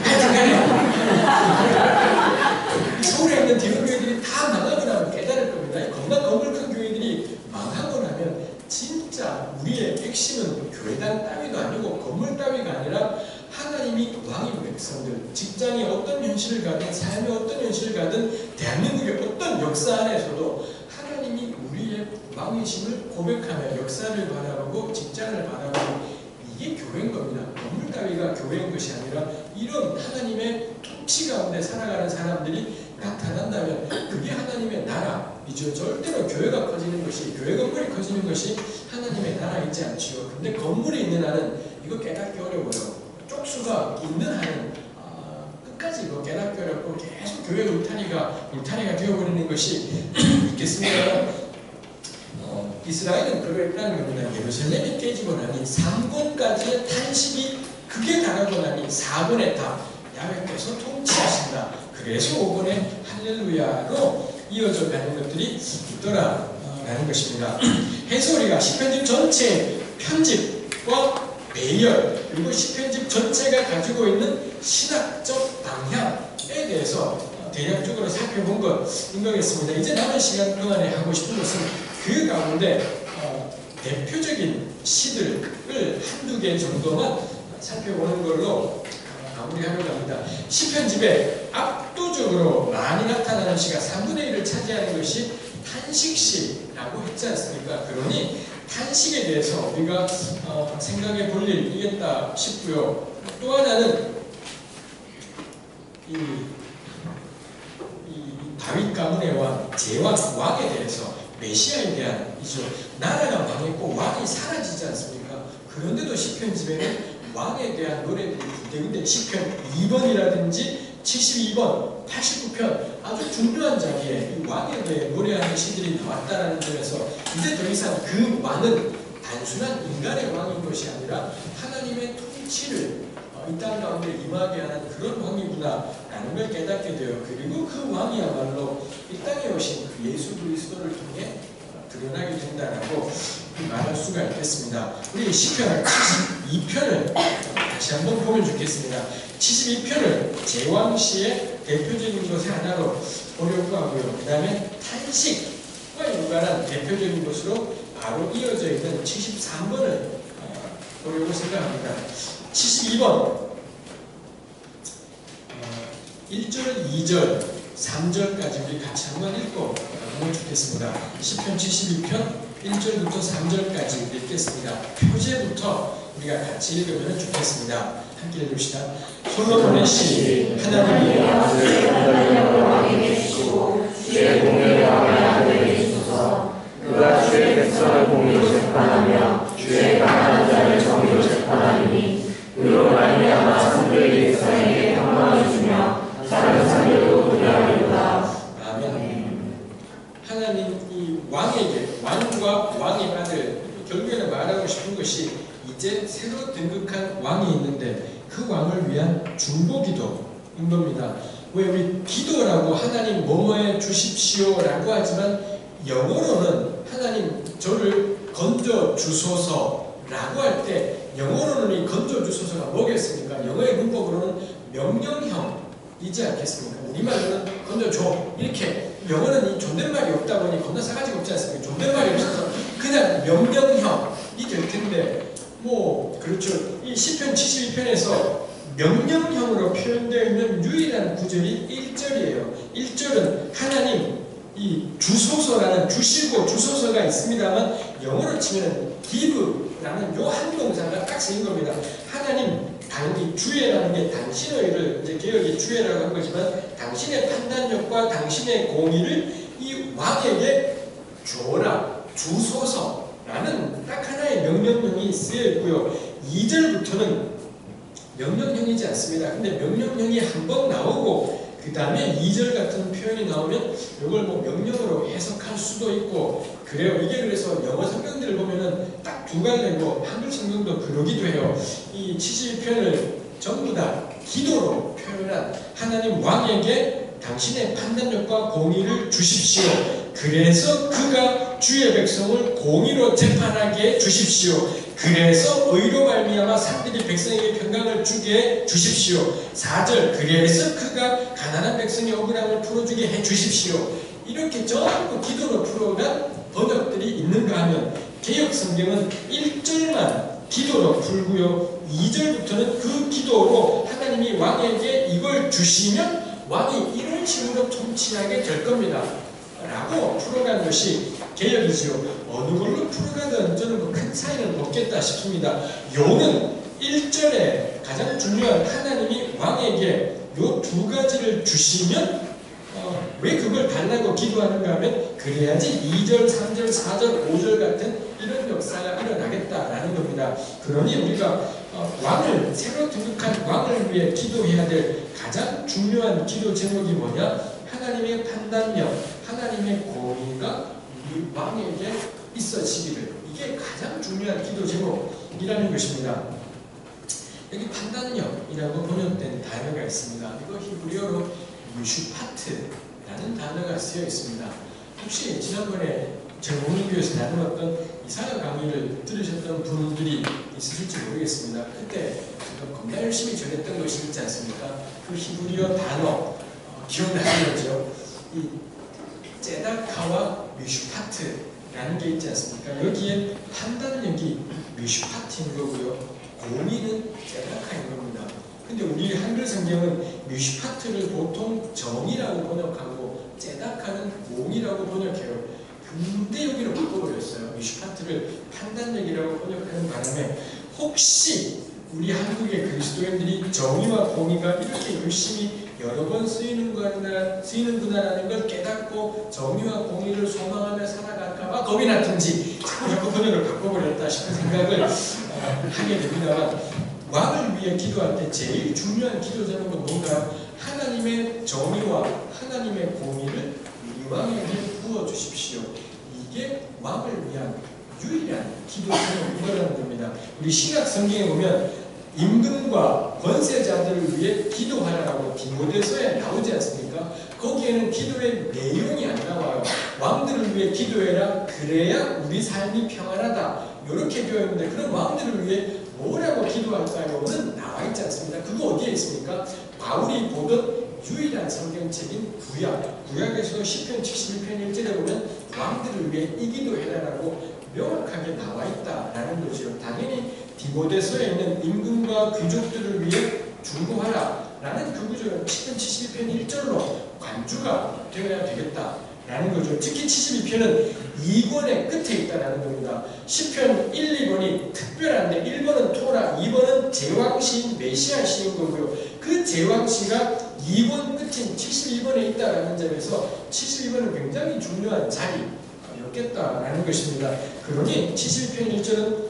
서울에 있는 대형 교회들이 다 망하고 나면 깨달을 겁니다. 겁나 건물 큰 교회들이 망하고 나면 진짜 우리의 핵심은 교회당 따위도 아니고 건물 따위가 아니라 하나님이 왕인 백성들, 직장에 어떤 현실을 가든, 삶의 어떤 현실을 가든, 대한민국의 어떤 역사 안에서도 하나님이 우리의 왕이심을 고백하며 역사를 바라보고 직장을 바라보고, 이게 교회인 겁니다. 건물 따위가 교회인 것이 아니라 이런 하나님의 통치 가운데 살아가는 사람들이 나타난다면 그게 하나님의 나라이죠. 절대로 교회가 커지는 것이, 교회 건물이 커지는 것이 하나님의 나라이지 않지요. 근데 건물이 있는 한은 이거 깨닫기 어려워요. 쪽수가 있는 한은 끝까지 이거 깨닫기 어렵고 계속 교회 울타리가 되어버리는 것이 있겠습니다. 이스라엘은 그랬다는 겁니다. 예루살렘이 깨지고 나니 3권까지의 탄식이 극에 달하고 나니 4권의 답, 야훼께서 통치하신다. 그래서 5권의 할렐루야로 이어져 가는 것들이 있더라라는 것입니다. 해설이가 시편집 전체의 편집과 배열, 그리고 시편집 전체가 가지고 있는 신학적 방향에 대해서 대략적으로 살펴본 것인 거겠습니다. 이제 남은 시간 동안에 하고 싶은 것은 그 가운데 대표적인 시들을 한두 개 정도만 살펴보는 걸로 마무리하려고 합니다. 시편집에 압도적으로 많이 나타나는 시가 3분의 1을 차지하는 것이 탄식시라고 했지 않습니까? 그러니 탄식에 대해서 우리가 생각해 볼 일이겠다 싶고요. 또 하나는 이 다윗 가문의 왕, 제왕, 왕에 대해서 메시아에 대한 이죠. 나라가 망했고 왕이 사라지지 않습니까? 그런데도 시편집에는 왕에 대한 노래들이 군데군데 시편 2번이라든지 72번, 89편 아주 중요한 자리에 이 왕에 대해 노래하는 시들이 나왔다는 점에서 이제 더 이상 그 왕은 단순한 인간의 왕인 것이 아니라 하나님의 통치를 이 땅 가운데 임하게 하는 그런 왕이구나 라는 걸 깨닫게 되어 그리고 그 왕이야말로 이 땅에 오신 그 예수 그리스도를 통해 드러나게 된다라고 말할 수가 있겠습니다. 우리 시편 72편을 다시 한번 보면 좋겠습니다. 72편을 제왕시의 대표적인 것의 하나로 보려고 하고요. 그 다음에 탄식과 유관한 대표적인 것으로 바로 이어져 있는 73번을 보려고 생각합니다. 72번 1절, 2절, 3절까지 우리 같이 한번 읽고 보면 좋겠습니다. 시편 72편 1절부터 3절까지 읽겠습니다. 표제부터 우리가 같이 읽으면 좋겠습니다. 함께 읽읍시다. 솔로몬의 시. 하나님이 아버지의 왕이 계시고 주의 공의를 하게 계소서. 그가 주의 백성을 공의로 재판하며 주의 강한 자를 정의로 재판하니 그로 말미암아 상대의 백성에게 평강을 주며 다른 상대도 그리하리로다. 아멘. 하나님 이 왕에게 왕과 왕의 아들 결국에는 말하고 싶은 것이 이제 새로 등극한 왕이 있는데 그 왕을 위한 중보기도인 겁니다. 왜 우리 기도라고 하나님 뭐뭐해 주십시오라고 하지만 영어로는 하나님 저를 건져 주소서라고 할 때 영어로는 이 건져 주소서가 뭐겠습니까? 영어의 문법으로는 명령형이지 않겠습니까? 우리말로는 건져줘 이렇게 영어는 이 존댓말이 없다 보니 겁나 싸가지가 없지 않습니까? 존댓말이 없어서 그냥 명령형이 될 텐데 뭐 그렇죠. 이 시편 72편에서 명령형으로 표현되어 있는 유일한 구절이 1절이에요. 1절은 하나님 이 주소서라는 주시고 주소서가 있습니다만 영어로 치면 give라는 요 한 동사가 딱 쓰인 겁니다. 하나님 당기 주애라는 게 당신의를 이제 개혁이 주애라고 한 거지만 당신의 판단력과 당신의 공의를 이 왕에게 줘라 주소서라는 딱 하나의 명령형이 쓰여 있고요. 2절부터는 명령형이지 않습니다. 근데 명령형이 한 번 나오고 그 다음에 2절 같은 표현이 나오면 이걸 뭐 명령으로 해석할 수도 있고 그래요. 이게 그래서 영어 성경들을 보면은 딱 두 갈래고 한글 성경도 그러기도 해요. 이 72편을 전부 다 기도로 표현한 하나님 왕에게 당신의 판단력과 공의를 주십시오. 그래서 그가 주의 백성을 공의로 재판하게 주십시오. 그래서 의로 말미암아 상들이 백성에게 평강을 주게 주십시오. 4절 그래서 그가 가난한 백성의 억울함을 풀어주게 해 주십시오. 이렇게 전부 기도로 풀어간 번역들이 있는가 하면 개역 성경은 1절만 기도로 풀고요. 2절부터는 그 기도로 하나님이 왕에게 이걸 주시면 왕이 이런 식으로 통치하게 될 겁니다. 라고 풀어간 것이 개역이지요. 어느 걸로 풀어가든 저는 뭐 큰 차이는 없겠다 싶습니다. 요는 1절에 가장 중요한 하나님이 왕에게 요 두 가지를 주시면 왜 그걸 달라고 기도하는가 하면 그래야지 2절, 3절, 4절, 5절 같은 이런 역사가 일어나겠다라는 겁니다. 그러니 우리가 왕을 새로 등극한 왕을 위해 기도해야 될 가장 중요한 기도 제목이 뭐냐? 하나님의 판단력, 하나님의 공의가 우리 왕에게 있어지기를 이게 가장 중요한 기도 제목이라는 것입니다. 여기 판단력이라고 번역된 단어가 있습니다. 이거 히브리어로 미슈파트라는 단어가 쓰여 있습니다. 혹시 지난번에 제가 모닝교에서 나누었던 이사야 강의를 들으셨던 분들이 있으실지 모르겠습니다. 그때 제가 겁나 열심히 전했던 것이 있지 않습니까? 그 히브리어 단어 기억나시죠? 이 제다카와 미슈파트라는 게 있지 않습니까? 여기에 판단력이 미슈파트인 거고요. 공의는 제다카인 겁니다. 근데 우리 한글 성경은 미슈파트를 보통 정의라고 번역하고 제다카는 공의라고 번역해요. 근데 여기로 바꿔버렸어요. 미슈파트를 판단력이라고 번역하는 바람에 혹시 우리 한국의 그리스도인들이 정의와 공의가 이렇게 열심히 여러 번 쓰이는구나라는 걸 깨닫고 정의와 공의를 소망하며 살아갈까봐 겁이 났든지 자꾸 번역을 바꿔버렸다 싶은 생각을 하게 됩니다만, 왕을 위해 기도할 때 제일 중요한 기도 제목은 뭔가요? 하나님의 정의와 하나님의 공의를 우리 왕에게 부어주십시오. 이게 왕을 위한 유일한 기도 제목이라는 겁니다. 우리 신약 성경에 보면 임금과 권세자들을 위해 기도하라고 디모데서에 나오지 않습니까? 거기에는 기도의 내용이 안 나와요. 왕들을 위해 기도해라, 그래야 우리 삶이 평안하다, 이렇게 되어 있는데, 그럼 왕들을 위해 뭐라고 기도할까요?는 나와 있지 않습니다. 그거 어디에 있습니까? 바울이 보던 유일한 성경책인 구약에서 시편 71편 1절에 보면 왕들을 위해 이 기도해라라고 명확하게 나와 있다라는 거죠. 당연히 디모데서에 있는 임금과 귀족들을 위해 중보하라 라는 그 구절은 시편 71편 1절로 관주가 되어야 되겠다라는 거죠. 특히 72편은 2권의 끝에 있다라는 겁니다. 시편 1, 2번이 특별한데 1번은 토라, 2번은 제왕시인 메시아시인 거고요. 그 제왕시가 2권 끝인 72번에 있다라는 점에서 72번은 굉장히 중요한 자리였겠다라는 것입니다. 그러니 72편 1절은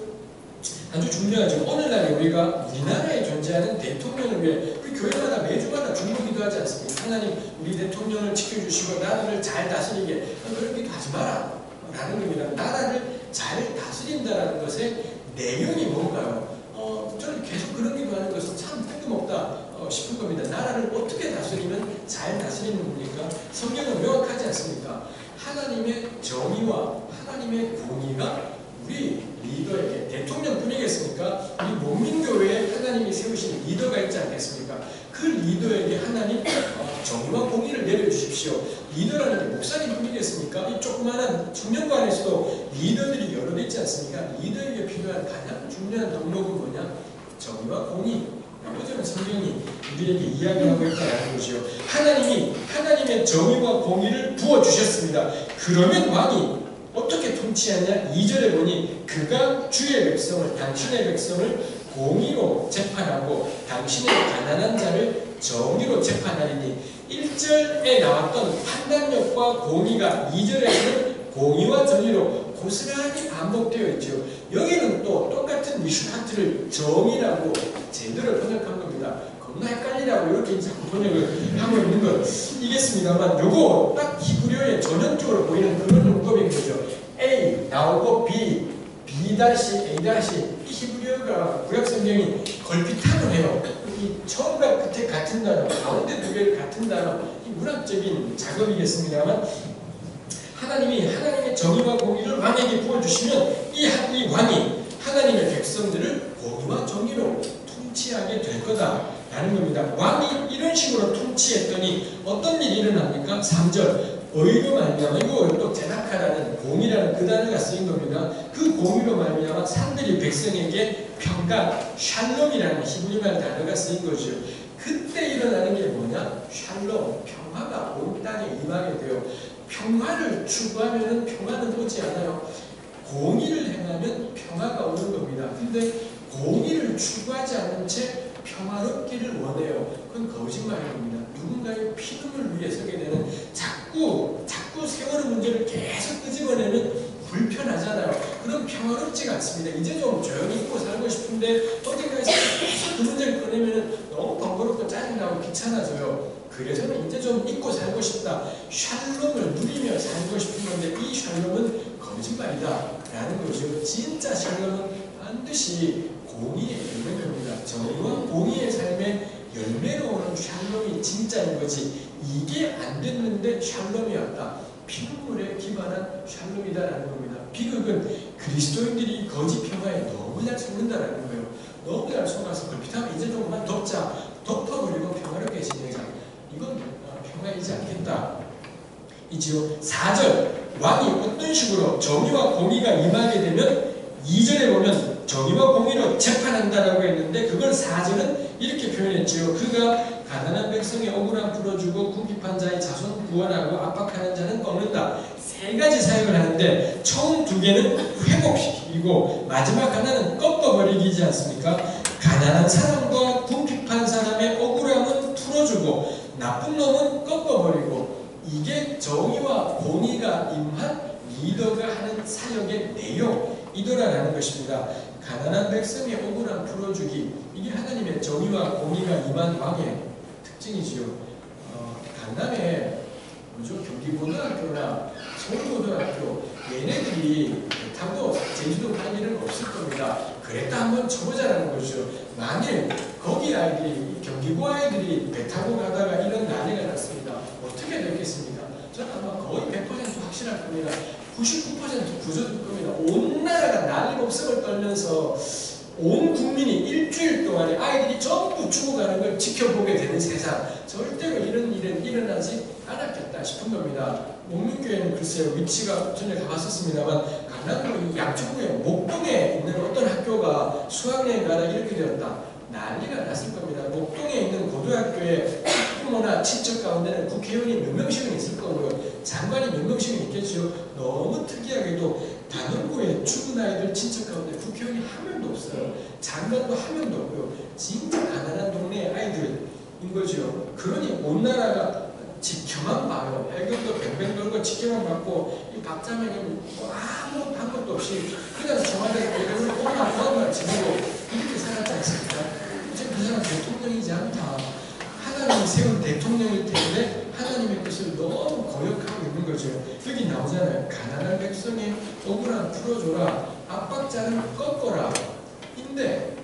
아주 중요하죠. 오늘날에 우리가 우리나라에 존재하는 대통령을 위해 우리 교회마다 매주마다 중보기도 하지 않습니까? 하나님 우리 대통령을 지켜주시고 나라를 잘 다스리게, 그런 기도 하지 마라 라는 겁니다. 나라를 잘 다스린다라는 것의 내용이 뭔가요? 저는 계속 그런 기도하는 것은 참 뜬금없다 싶은 겁니다. 나라를 어떻게 다스리면 잘 다스리는 겁니까? 성경은 명확하지 않습니까? 하나님의 정의와 하나님의 공의가 우리 리더에게, 대통령뿐이겠습니까? 우리 목민교회에 하나님이 세우신 리더가 있지 않겠습니까? 그 리더에게 하나님 정의와 공의를 내려주십시오. 리더라는 게 목사님뿐이겠습니까? 이 조그마한 청년관에서도 리더들이 여러 있지 않습니까? 리더에게 필요한 가장 중요한 덕목은 뭐냐? 정의와 공의. 저는 성경이 우리에게 이야기하고 있다는 것이요. 하나님이 하나님의 정의와 공의를 부어주셨습니다. 그러면 왕이 어떻게 통치하냐? 2절에 보니 그가 주의 백성을, 당신의 백성을 공의로 재판하고 당신의 가난한 자를 정의로 재판하리니, 1절에 나왔던 판단력과 공의가 2절에는 공의와 정의로 고스란히 반복되어 있죠. 여기는 또 똑같은 미슈카트를 정의라고 제대로 번역한 겁니다. 겁나 헷갈리라고 이렇게 자꾸 번역을 하고 있는 것이겠습니다만, 요거 딱 히브리어의 전형적으로 보이는 그런 문법인 거죠. A 나오고 B, B-A-, 이 히브리어가 구약성경이 걸핏하면 해요. 이 처음과 끝에 같은 단어, 가운데 두 개를 같은 단어, 이 문학적인 작업이겠습니다만, 하나님이 하나님의 정의와 공의를 왕에게 부어주시면 이 왕이 하나님의 백성들을 공의와 정의로 통치하게 될 거다라는 겁니다. 왕이 이런 식으로 통치했더니 어떤 일이 일어납니까? 3절 의로 말미암아, 이거 또 제나카라는 공의라는 그 단어가 쓰인 겁니다. 그 공의로 말미암아 산들이 백성에게 평강, 샬롬이라는 히브리말 단어가 쓰인 거죠. 그때 일어나는 게 뭐냐? 샬롬, 평화가 온 땅에 임하게 돼요. 평화를 추구하면 평화는 오지 않아요. 공의를 행하면 평화가 오는 겁니다. 근데 공의를 추구하지 않는 채 평화롭기를 원해요. 그건 거짓말입니다. 누군가의 피눈을 위해 서게 되는, 자꾸 세월의 문제를 계속 끄집어내면 불편하잖아요. 그럼 평화롭지가 않습니다. 이제 좀 조용히 있고 살고 싶은데 어딘가에서 계속 그 문제를 꺼내면 너무 번거롭고 짜증나고 귀찮아져요. 그래서는 이제 좀 잊고 살고 싶다, 샬롬을 누리며 살고 싶은 건데, 이 샬롬은 거짓말이다 라는 거죠. 진짜 샬롬은 반드시 공의의 열매입니다. 정의와 공의의 삶의 열매로 오는 샬롬이 진짜인 거지, 이게 안 됐는데 샬롬이 왔다, 피눈물에 기반한 샬롬이다라는 겁니다. 비극은 그리스도인들이 거짓 평화에 너무 잘 속는다라는 거예요. 너무 잘 속아서 걸핏하면 이제 조금만 덮자, 덮어버리고 평화롭게 지내자, 이건 평화이지 않겠다 이지요. 4절 왕이 어떤 식으로 정의와 공의가 임하게 되면 2절에 보면 정의와 공의로 재판한다라고 했는데, 그걸 4절은 이렇게 표현했지요. 그가 가난한 백성의 억울함 풀어주고 궁핍한 자의 자손 구원하고 압박하는 자는 꺾는다. 세 가지 사역을 하는데 처음 두 개는 회복시키고 마지막 하나는 꺾어버리기지 않습니까? 가난한 사람과 궁핍한 사람의 억울함은 풀어주고 이게 정의와 공의가 임한 리더가 하는 사역의 내용이더라라는 것입니다. 가난한 백성의 억울함 풀어주기, 이게 하나님의 정의와 공의가 임한 왕의 특징이지요. 강남에 경기고등학교나 서울고등학교 얘네들이 배 타고 제주도 갈 일은 없을 겁니다. 그랬다 한번 쳐보자라는 거죠. 만일 거기 아이들이, 경기고 아이들이 배 타고 가다가 이런 난리가 났습니다. 어떻게 됐겠습니까? 저는 아마 거의 100% 확실할 겁니다. 99% 구조될 겁니다. 온 나라가 난리법석을 떨면서 온 국민이 일주일 동안에 아이들이 전부 죽어가는 걸 지켜보게 되는 세상, 절대로 이런 일은 일어나지 않았겠다 싶은 겁니다. 목민교회는 글쎄요, 위치가 전에 가봤었습니다만 강남구 양천구의 목동에 있는 어떤 학교가 수학여행 가다 이렇게 되었다, 난리가 났을 겁니다. 목동에 있는 고등학교에 학부모나 친척 가운데는 국회의원이 몇 명씩은 있을 거고요, 장관이 몇 명씩은 있겠죠. 너무 특이하게도 단원구에 죽은 아이들 친척 가운데 국회의원이 한 명도 없어요. 장관도 한 명도 없고요. 진짜 가난한 동네 아이들인 거죠. 그러니 온 나라가 지켜만 봐요. 해금도 뱅뱅 돌고 지켜만 받고, 이 박자명은 뭐 아무한 것도 없이 그냥 청와대 대통령을 꼬만 지내고 이렇게 살았지 않습니까? 이제 그 사람 대통령이지 않다. 하나님이 세운 대통령일 텐데 하나님의 뜻을 너무 거역하고 있는 거죠. 여기 나오잖아요. 가난한 백성의 억울함 풀어줘라, 압박자는 꺾어라. 인데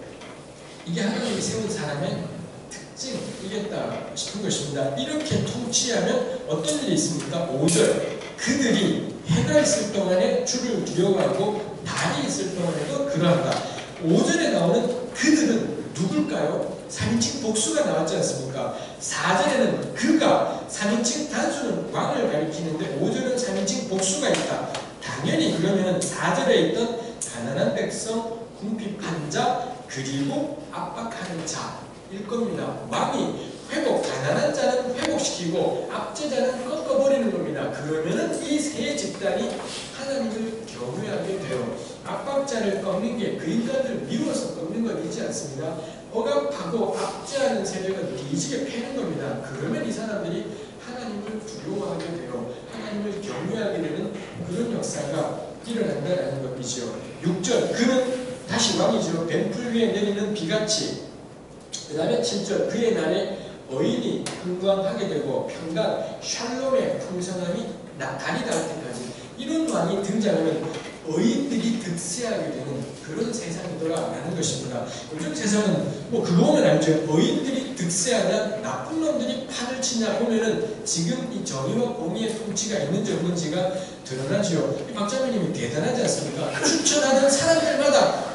이게 하나님이 세운 사람의 특징이겠다 싶은 것입니다. 이렇게 통치하면 어떤 일이 있습니까? 5절, 그들이 해가 있을 동안에 주를 두려워하고 달이 있을 동안에도 그러한다. 5절에 나오는 그들은 누굴까요? 3인칭 복수가 나왔지 않습니까? 4절에는 그가 3인칭 단수는 왕을 가리키는데 5절은 3인칭 복수가 있다. 당연히 그러면 4절에 있던 가난한 백성, 궁핍한 자, 그리고 압박하는 자일 겁니다. 왕이 가난한 자는 회복시키고 압제자는 꺾어버리는 겁니다. 그러면은 이 세 집단이 하나님을 경외하게 돼요. 압박자를 꺾는 게 그 인간들을 미워서 꺾는 건 있지 않습니다. 억압하고 압제하는 세력은 뒤지게 패는 겁니다. 그러면 이 사람들이 하나님을 두려워하게 돼요. 하나님을 경외하게 되는 그런 역사가 일어난다는 것이죠. 6절, 그는 다시 왕이죠. 뱀풀 위에 내리는 비같이. 그 다음에 7절, 그의 날에 어인이 흥왕하게 되고 평강, 샬롬의 풍성함이 달이 닿을 때까지. 이런 왕이 등장하면 어인들이 득세하게 되는 그런 세상이더라라는 것입니다. 요즘 세상은 뭐 그거 보면 알죠. 어인들이 득세하냐, 나쁜 놈들이 판을 치냐 보면은 지금 이 정의와 공의의 통치가 있는지 없는지가 드러나죠. 이 박자매님이 대단하지 않습니까? 추천하는 사람들마다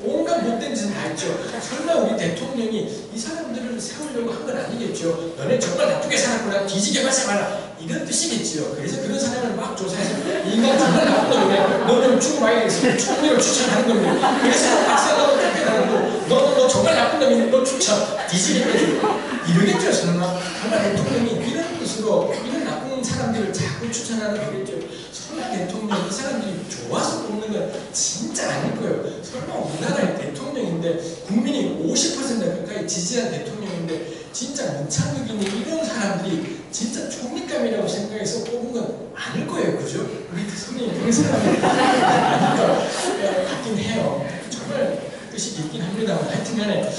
온갖 못된 짓을 다 했죠. 설마 우리 대통령이 이 사람들을 세우려고 한 건 아니겠죠. 너네 정말 나쁘게 살았구나, 뒤지게 말씀하라, 이런 뜻이겠지요. 그래서 그런 사람을 막 조사해서 인간 정말 나쁜 놈이네, 너는 죽어봐야겠어, 총리를 추천하는 겁니다. 그래서 박사가도 쫓겨나고 너 정말 나쁜 놈이네, 너 추천, 뒤지겠지, 이러겠죠. 설마 정말 대통령이 이런 뜻으로 이런 나쁜 사람들을 자꾸 추천하는 거겠죠. 설마 대통령 이 사람들이 좋아서 뽑는 건 진짜 아닐 거예요. 설마 우리나라의 대통령인데 국민이 50% 가까이 지지한 대통령인데 진짜 문창극이니 이런 사람들이 진짜 총리감이라고 생각해서 뽑은 건 아닐 거예요. 그죠? 우리 대통령이 그런 사람이 아닐 것 같긴 해요. 정말 뜻이 있긴 합니다만 하여튼 간에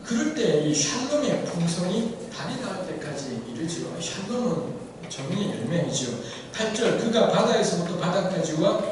그럴 때 이 샬롬의 풍성이 달이 닿을 때까지 이르지요. 샬롬은 정의의 열매이지요. 8절, 그가 바다에서부터 바다까지와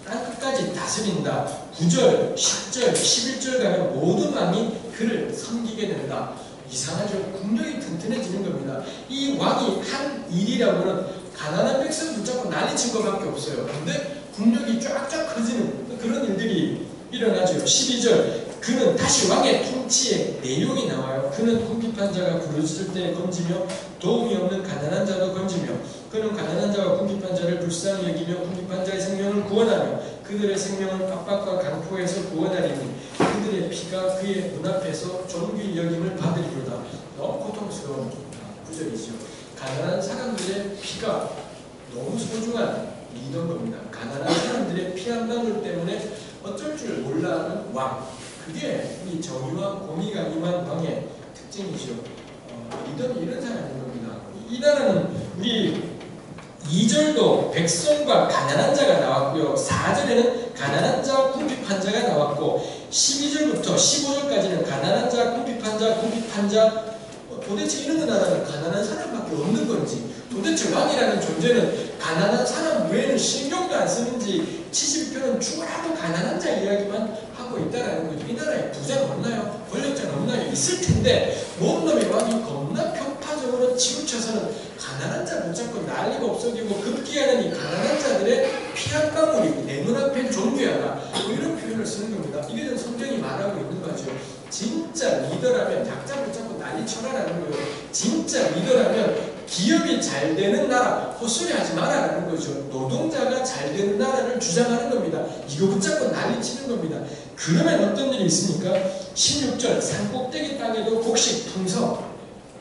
땅끝까지 다스린다. 9절, 10절, 11절 가면 모든 왕이 그를 섬기게 된다. 이상하죠. 국력이 튼튼해지는 겁니다. 이 왕이 한 일이라고는 가난한 백성 붙잡고 난리친 것밖에 없어요. 근데 국력이 쫙쫙 커지는 그런 일들이 일어나죠. 12절, 그는 다시 왕의 통치의 내용이 나와요. 그는 궁핍한 자가 부르짖을 때 건지며 도움이 없는 가난한 자도 건지며 그는 가난한 자와 궁핍한 자를 불쌍히 여기며 궁핍한 자의 생명을 구원하며 그들의 생명을 압박과 강포에서 구원하리니 그들의 피가 그의 눈앞에서 존귀 여김을 받으리로다. 너무 고통스러운 구절이죠. 가난한 사람들의 피가 너무 소중한 리더인 겁니다. 가난한 사람들의 피 한 방울 때문에 어쩔 줄 몰라하는 왕, 그게 이 정의와 공의가 임한 왕의 특징이죠. 리더는 이런 사람인 겁니다. 이 나라는 우리 2절도 백성과 가난한 자가 나왔고요. 4절에는 가난한 자와 궁핍한 자가 나왔고 12절부터 15절까지는 가난한 자, 궁핍한 자, 궁핍한 자. 도대체 이런 나라는 가난한 사람밖에 없는 건지, 도대체 왕이라는 존재는 가난한 사람 외에는 신경도 안 쓰는지 72편은 죽어라도 가난한 자 이야기만 하고 있다라는 거죠. 이 나라에 부자는 없나요? 권력자는 없나요? 있을 텐데 뭔 놈의 왕이 겁나 편파적으로 치우쳐서는 가난한 자 붙잡고 난리가 없어지고 급기야는 이 가난한 자들의 피 한 방울이 내 눈앞엔 존귀하다, 뭐 이런 표현을 쓰는 겁니다. 이게 성경이 말하고 있는 거죠. 진짜 리더라면 약자 붙잡고 난리 쳐라라는 거예요. 진짜 리더라면 기업이 잘 되는 나라, 헛소리 하지 마라라는 거죠. 노동자가 잘 되는 나라를 주장하는 겁니다. 이거 붙잡고 난리 치는 겁니다. 그러면 어떤 일이 있습니까? 16절 산꼭대기 땅에도 곡식 풍성,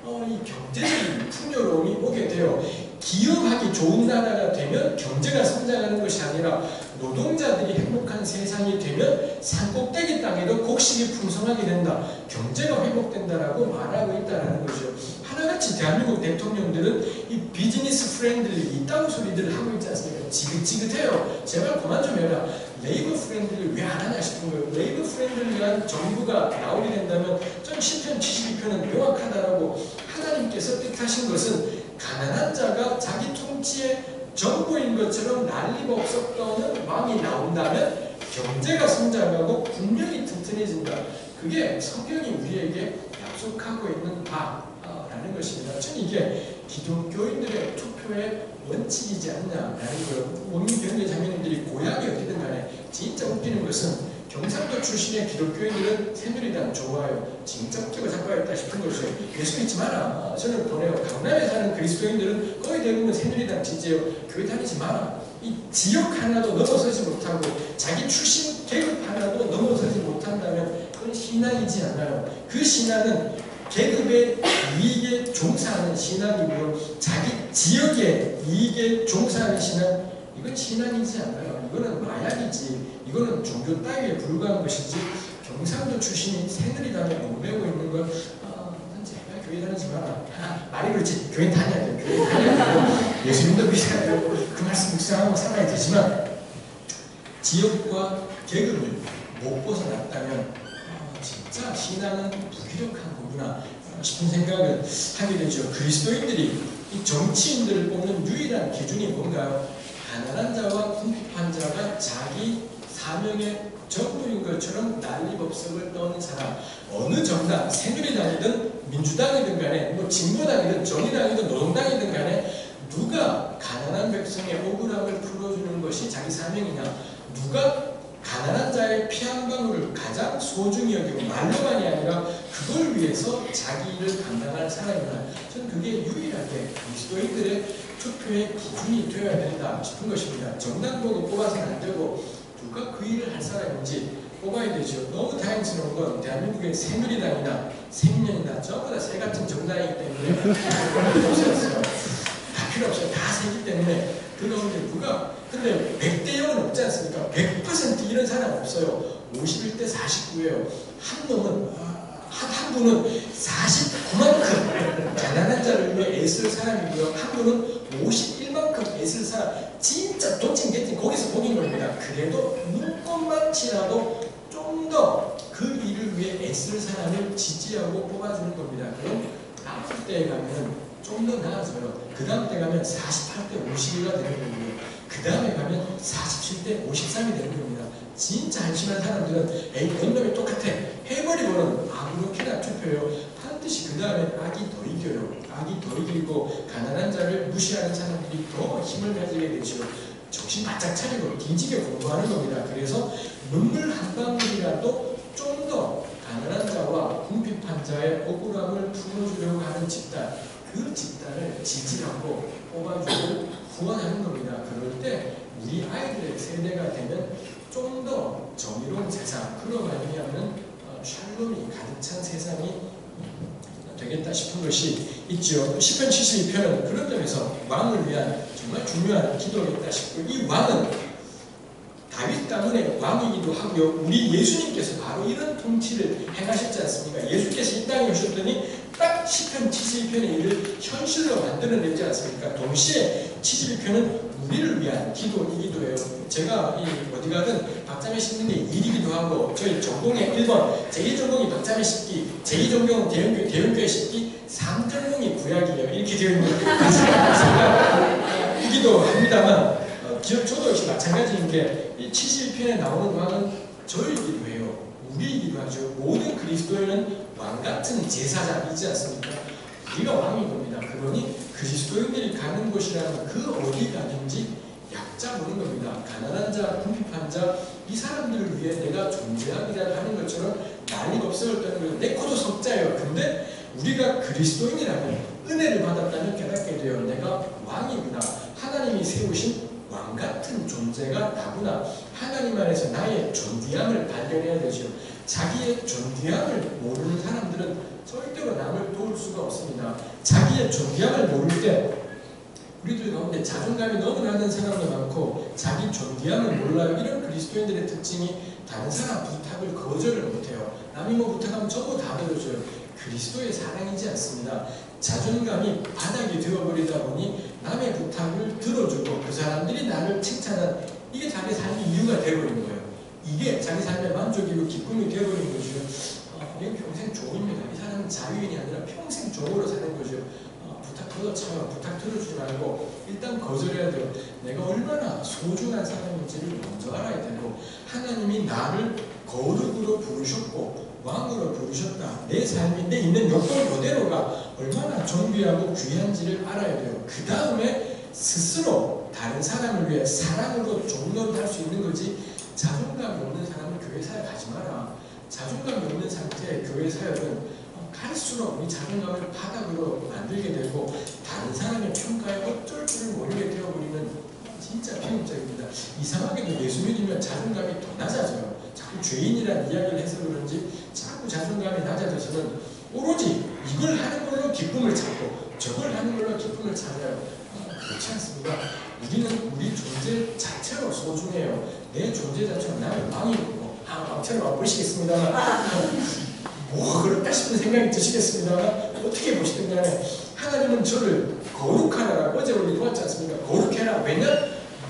이 경제적인 풍요로움이 오게 돼요. 기업하기 좋은 나라가 되면 경제가 성장하는 것이 아니라 노동자들이 행복한 세상이 되면 산꼭대기 땅에도 곡식이 풍성하게 된다, 경제가 회복된다라고 말하고 있다는 거죠. 하나같이 대한민국 대통령들은 이 비즈니스 프렌들리 이딴 소리들을 하고 있지 않습니까? 지긋지긋해요. 제발 그만 좀 해라. 레이버 프렌들리 왜 안 하냐 싶은 거예요. 레이버 프렌들리한 정부가 나오게 된다면 전 10편 72편은 명확하다라고, 하나님께서 뜻하신 것은 가난한 자가 자기 통치의 전부인 것처럼 난리법석 떠는 왕이 나온다면 경제가 성장하고 국력이 튼튼해진다. 그게 성경이 우리에게 약속하고 있는 바라는 것입니다. 저는 이게 기독교인들의 투표의 원칙이지 않냐라는 거예요. 원민경제 자매님들이 고향이 어디든 간에 진짜 웃기는 것은 경상도 출신의 기독교인들은 새누리당 좋아요. 진짜 웃기고 자빠졌다 싶은 것이죠. 예수 믿지 마라. 저는 보내요. 강남에 사는 그리스도인들은 거의 대부분 새누리당 지지해요. 교회 다니지 마라. 이 지역 하나도 넘어서지 못하고 자기 출신 계급 하나도 넘어서지 못한다면 그건 신앙이지 않나요? 그 신앙은 계급의 이익에 종사하는 신앙이고요. 자기 지역의 이익에 종사하는 신앙, 이건 신앙이지 않나요? 이거는 마약이지, 이거는 종교 따위에 불과한 것이지, 경상도 출신이 새누리당에 얽매고 있는 건 제발 교회 다니지 마라. 말이 그렇지, 교회 다녀야 돼요. 교회 다녀야 되고 예수님도 믿어야 되고 그 말씀 묵상하고 살아야 되지만 지역과 계급을 못 벗어났다면 진짜 신앙은 무기력한 거구나 싶은 생각을 하게 되죠. 그리스도인들이 이 정치인들을 뽑는 유일한 기준이 뭔가요? 가난한 자와 궁핍한 자가 자기 사명의 전부인 것처럼 난리법석을 떠는 사람. 어느 정당, 새누리당이든 민주당이든 간에 뭐 진보당이든 정의당이든 노동당이든 간에 누가 가난한 백성의 억울함을 풀어주는 것이 자기 사명이냐, 누가 가난한 자의 피 한 방울을 가장 소중히 여기고 말로만이 아니라 그걸 위해서 자기 일을 감당할 사람이나, 저는 그게 유일하게 그리스도인들의 투표의 기준이 되어야 된다 싶은 것입니다. 정당 보고 뽑아서는 안 되고 누가 그 일을 할 사람인지 뽑아야 되죠. 너무 다행스러운 건 대한민국의 새누리당이나 생명이나 전부 다 새 같은 정당이기 때문에 필요 없어요. 다 필요 없어요. 다 새기 때문에 그런데 누가, 근데 100대 0은 없지 않습니까? 100% 이런 사람 없어요. 51대 49예요. 한 놈은, 한 분은 49만큼 가난한 자를 위해 애쓸 사람이고요. 한 분은 51만큼 애쓸 사람. 진짜 도찐개찐 거기서 보긴 겁니다. 그래도 눈꼽만치라도 좀 더 그 일을 위해 애쓸 사람을 지지하고 뽑아주는 겁니다. 그럼 다음 때에 가면 좀 더 나아져요. 그 다음 때 가면 48대 51가 되는 거고요. 그 다음에 가면 47대 53이 되는 겁니다. 진짜 한심한 사람들은 에이 그런 놈이 똑같아 해버리고는 아무렇게나 투표해요. 반드시 그 다음에 악이 더 이겨요. 악이 더 이기고 가난한 자를 무시하는 사람들이 더 힘을 가지게 되죠. 정신 바짝 차리고 뒤지게 공부하는 겁니다. 그래서 눈물 한 방울이라도 좀 더 가난한 자와 궁핍한 자의 억울함을 풀어주려고 하는 집단, 그 집단을 지지하고 뽑아주고 후원하는 겁니다. 그럴 때 우리 아이들의 세대가 되면 좀 더 정의로운 세상, 그로 말미암는 샬롬이 가득 찬 세상이 되겠다 싶은 것이 있죠. 10편 72편은 그런 점에서 왕을 위한 정말 중요한 기도겠다 싶고, 이 왕은 다윗 가문의 왕이기도 하고요. 우리 예수님께서 바로 이런 통치를 행하셨지 않습니까? 예수께서 이 땅에 오셨더니 딱 시편 72편의 일을 현실로 만들어내지 않습니까? 동시에 72편은 우리를 위한 기도이기도 해요. 제가 어디 가든 박자매 씹는 게 일이기도 하고, 저희 전공의 1번, 제2전공이 박자매 씹기, 제2전공은 대형교회 씹기, 3전공이 구약이에요. 이렇게 되어 있는 이기도 합니다만, 저도 역시 마찬가지인 게, 이 72편에 나오는 왕은 저희이기도 해요. 우리이기도 하죠. 모든 그리스도인은 왕같은 제사장이지 않습니까? 우리가 왕인 겁니다. 그러니 그리스도인들이 가는 곳이라면 그 어디 가든지 약자 보는 겁니다. 가난한 자, 궁핍한 자, 이 사람들을 위해 내가 존재하기를 하는 것처럼 난리 법석을 떠는 거예요. 내 코도 석자예요. 근데 우리가 그리스도인이라면, 은혜를 받았다면 깨닫게 돼요. 내가 왕이구나. 하나님이 세우신 왕같은 존재가 나구나. 하나님 안에서 나의 존귀함을 발견해야 되죠. 자기의 존귀함을 모르는 사람들은 절대로 남을 도울 수가 없습니다. 자기의 존귀함을 모를 때 우리들 가운데 자존감이 너무 낮은 사람도 많고, 자기 존귀함을 몰라요. 이런 그리스도인들의 특징이 다른 사람 부탁을 거절을 못해요. 남이 뭐 부탁하면 전부 다 들어줘요. 그리스도의 사랑이지 않습니다. 자존감이 바닥이 되어버리다 보니 남의 부탁을 들어주고 그 사람들이 나를 칭찬한, 이게 자기 삶의 이유가 되어버린 거예요. 이게 자기 삶의 만족이고 기쁨이 되어버린 거죠. 이게 평생 종입니다. 이 사람은 자유인이 아니라 평생 종으로 사는 거죠. 부탁 들어줘요. 부탁 들어주지 말고 일단 거절해야 돼요. 내가 얼마나 소중한 사람인지를 먼저 알아야 되고, 하나님이 나를 거룩으로 부르셨고 왕으로 부르셨다. 내 삶이, 내 있는 요건 그대로가 얼마나 존귀하고 귀한지를 알아야 돼요. 그 다음에 스스로 다른 사람을 위해 사랑으로 종로할 수 있는 거지, 자존감이 없는 사람은 교회 사역 가지 마라. 자존감이 없는 상태의 교회 사역은 갈수록 우리 자존감을 바닥으로 만들게 되고, 다른 사람의 평가에 어쩔 줄을 모르게 되어버리는 진짜 비극적입니다. 이상하게도 예수 믿으면 자존감이 더 낮아져요. 자꾸 죄인이라는 이야기를 해서 그런지 자꾸 자존감이 낮아져서는 오로지 이걸 하는 걸로 기쁨을 찾고 저걸 하는 걸로 기쁨을 찾아요. 그렇지 않습니다. 우리는 우리 존재 자체로 소중해요. 내 존재 자체로 나는 왕이고, 왕처럼 와보시겠습니다만 뭐 그렇다 싶은 생각이 드시겠습니다만, 어떻게 보시든 간에 하나님은 저를 거룩하라고 어제 우리 보았지 않습니까? 거룩해라. 왜냐?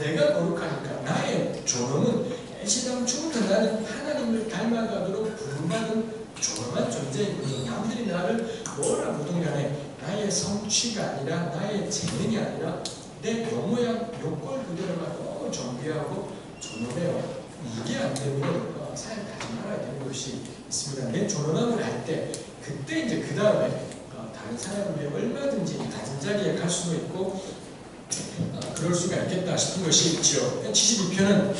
내가 거룩하니까. 나의 존엄은 애시당초부터 나는 하나님을 닮아가도록 부름받은 존엄한 존재이고, 남들이 나를 뭐라 보든 간에 나의 성취가 아니라, 나의 재능이 아니라 내 영모양 요꼴 그대로가 너무 존귀하고 존엄해요. 이게 안 되면 사역 하지 말아야 되는 것이 있습니다. 내 존엄함을 할 때, 그때 이제 그 다음에 다른 사람을 위해 얼마든지 낮은 자리에 갈 수도 있고 그럴 수가 있겠다 싶은 것이 있죠. 72편은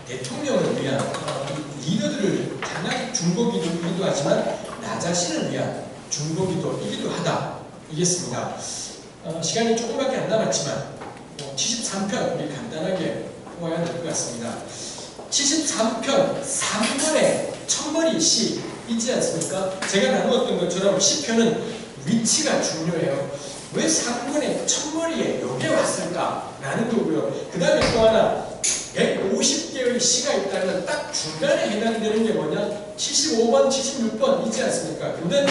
대통령을 위한, 리더들을 향한 중보기도이기도 하지만 나 자신을 위한 중보기도이기도 하다. 이겠습니다. 시간이 조금밖에 안 남았지만 73편 우리 간단하게 보아야 될 것 같습니다. 73편 3번에 첫머리 시 있지 않습니까? 제가 나누었던 것처럼 시편은 위치가 중요해요. 왜 3번의 첫머리에 여기에 왔을까라는 거고요. 그 다음에 또 하나 150개의 시가 있다면 딱 중간에 해당되는 게 뭐냐? 75번, 76번 있지 않습니까? 근데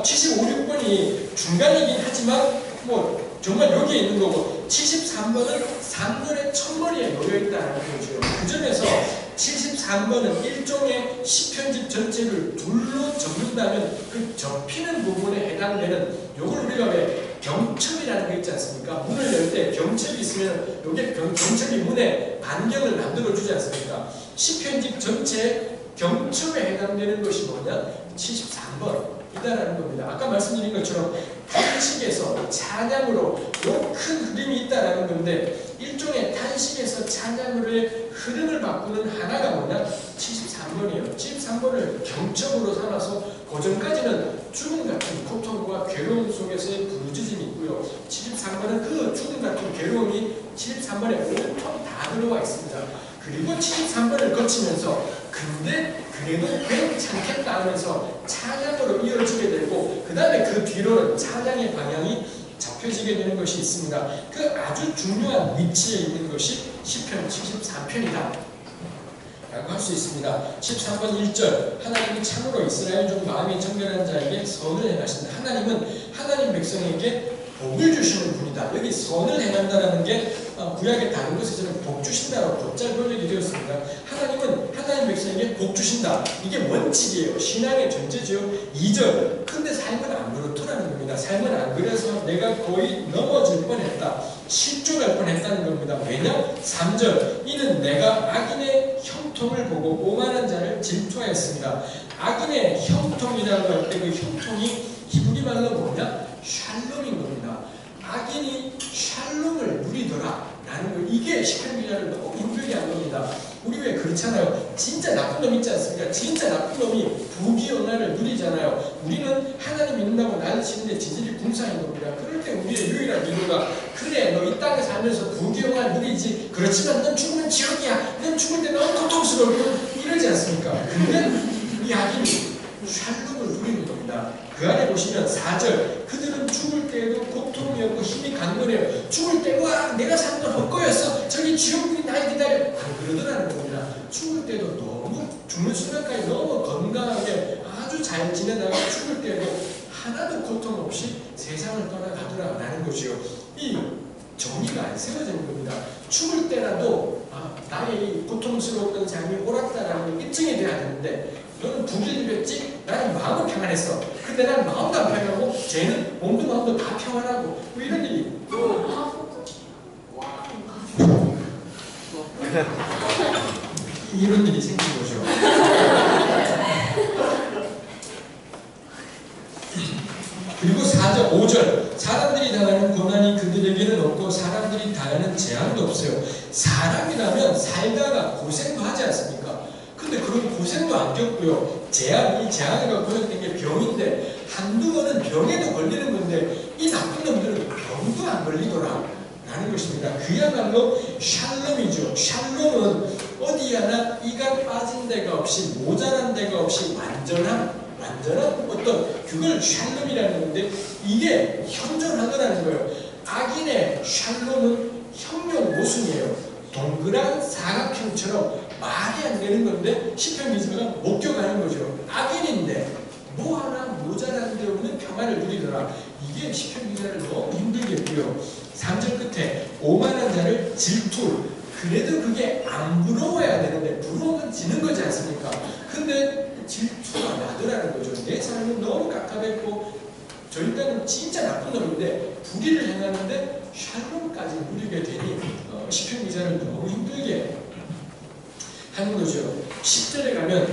75, 6번이 중간이긴 하지만 뭐 정말 여기에 있는 거고, 73번은 3번의 첫머리에 놓여있다는 거죠. 그 점에서 73번은 일종의 시편집 전체를 둘로 접는다면 그 접히는 부분에 해당되는, 요걸 우리가 왜 경첩이라는 거 있지 않습니까? 문을 열 때 경첩이 있으면 요게 경첩이 문에 안경을 만들어주지 않습니까? 시편집 전체에 경첩에 해당되는 것이 뭐냐? 73번 이다라는 겁니다. 아까 말씀드린 것처럼 탄식에서 찬양으로 요 큰 흐름이 있다라는 건데, 일종의 탄식에서 찬양으로의 흐름을 바꾸는 하나가 뭐냐? 73번이에요. 73번을 경첩으로 삼아서 고전까지는 죽음 같은 고통과 괴로움 속에서의 부르짖음이 있고요. 73번은 그 죽음 같은 괴로움이 73번에 온통 다 들어와 있습니다. 그리고 73번을 거치면서 근데 그래도 괜찮겠다 하면서 찬양으로 이어지게 되고, 그 다음에 그 뒤로는 찬양의 방향이 잡혀지게 되는 것이 있습니다. 그 아주 중요한 위치에 있는 것이 시편 73편이다. 라고 할 수 있습니다. 13번 1절 하나님이 참으로 이스라엘 중 마음이 정결한 자에게 선을 행하신다. 하나님은 하나님 백성에게 복을 주시는 분이다. 여기 선을 행한다라는 게 구약의 다른 곳에서는 복 주신다라고 곧잘 번역이 되었습니다. 하나님은 하나님 백성에게 복 주신다. 이게 원칙이에요. 신앙의 전제죠. 2절 근데 삶은 안 그렇더라는 겁니다. 삶은 안 그래서 내가 거의 넘어질 뻔했다. 실족할 뻔했다는 겁니다. 왜냐? 3절 이는 내가 악인의 형통을 보고 오만한 자를 질투하였습니다. 악인의 형통이라고 할 때 그 형통이 히브리 말로 뭐냐? 샬롬인 겁니다. 악인이 샬롬을 누리더라 라는 거. 이게 시편 기자를 너무 힘들게 한 겁니다. 우리 왜 그렇잖아요. 진짜 나쁜 놈 있지 않습니까? 진짜 나쁜 놈이 부귀영화를 누리잖아요. 우리는 하나님 믿는다고 난리 치는데 지질이 궁상인 겁니다. 그럴 때 우리의 유일한 이유가 그래 너 이 땅에 살면서 부귀영화를 누리지 그렇지만 넌 죽으면 지옥이야. 넌 죽을 때 너무 고통스러워 이러지 않습니까? 근데 이 악인이 샬롬을 누리는 겁니다. 그 안에 보시면 4절 그들은 죽을 때에도 고통이 없고 힘이 강건해요. 죽을 때 와 내가 산 건 헛거였어. 저기 지옥이 날 기다려. 안 그러더라는 겁니다. 죽을 때도 너무 죽는 순간까지 너무 건강하게 아주 잘 지내다가 죽을 때도 하나도 고통 없이 세상을 떠나가더라라는 것이요. 이 정의가 안 세워지는 겁니다. 죽을 때라도 나의 이 고통스러웠던 삶이 옳았다라는 게 입증이 돼야 되는데 너는 부귀를 나는 마음은 평안했어. 근데 난 마음도 안 평안하고 쟤는 몸도 마음도 다 평안하고 뭐 이런 일이 이런 일이 생긴 거죠. 그리고 4절, 5절 사람들이 당하는 고난이 그들에게는 없고 사람들이 당하는 재앙도 없어요. 사람이라면 살다가 고생도 하지 않습니까? 근데 그런 고생도 안 겪고요. 이 재앙이가 고생된 게 병인데 한두 번은 병에도 걸리는 건데 이 나쁜 놈들은 병도 안 걸리더라 라는 것입니다. 그야말로 샬롬이죠. 샬롬은 어디 하나 이가 빠진 데가 없이 모자란 데가 없이 완전한 어떤 그걸 샬롬이라는 건데 이게 현존하더라는 거예요. 악인의 샬롬은 형용 모순이에요. 동그란 사각형처럼 말이 안 되는 건데 시편 기자가 목격하는 거죠. 악인인데 뭐 하나 모자란 데 없는 평안을 누리더라. 이게 시편 기자를 너무 힘들게 했고요. 3절 끝에 오만한 자를 질투. 그래도 그게 안 부러워야 되는데 부러우면 지는 거지 않습니까? 근데 질투가 나더라는 거죠. 내 삶은 너무 깝깝했고 저 인간은 진짜 나쁜 놈인데 불의를 행하는데 샬롬까지 누리게 되니 시편 기자를 너무 힘들게 하는 거죠. 10절에 가면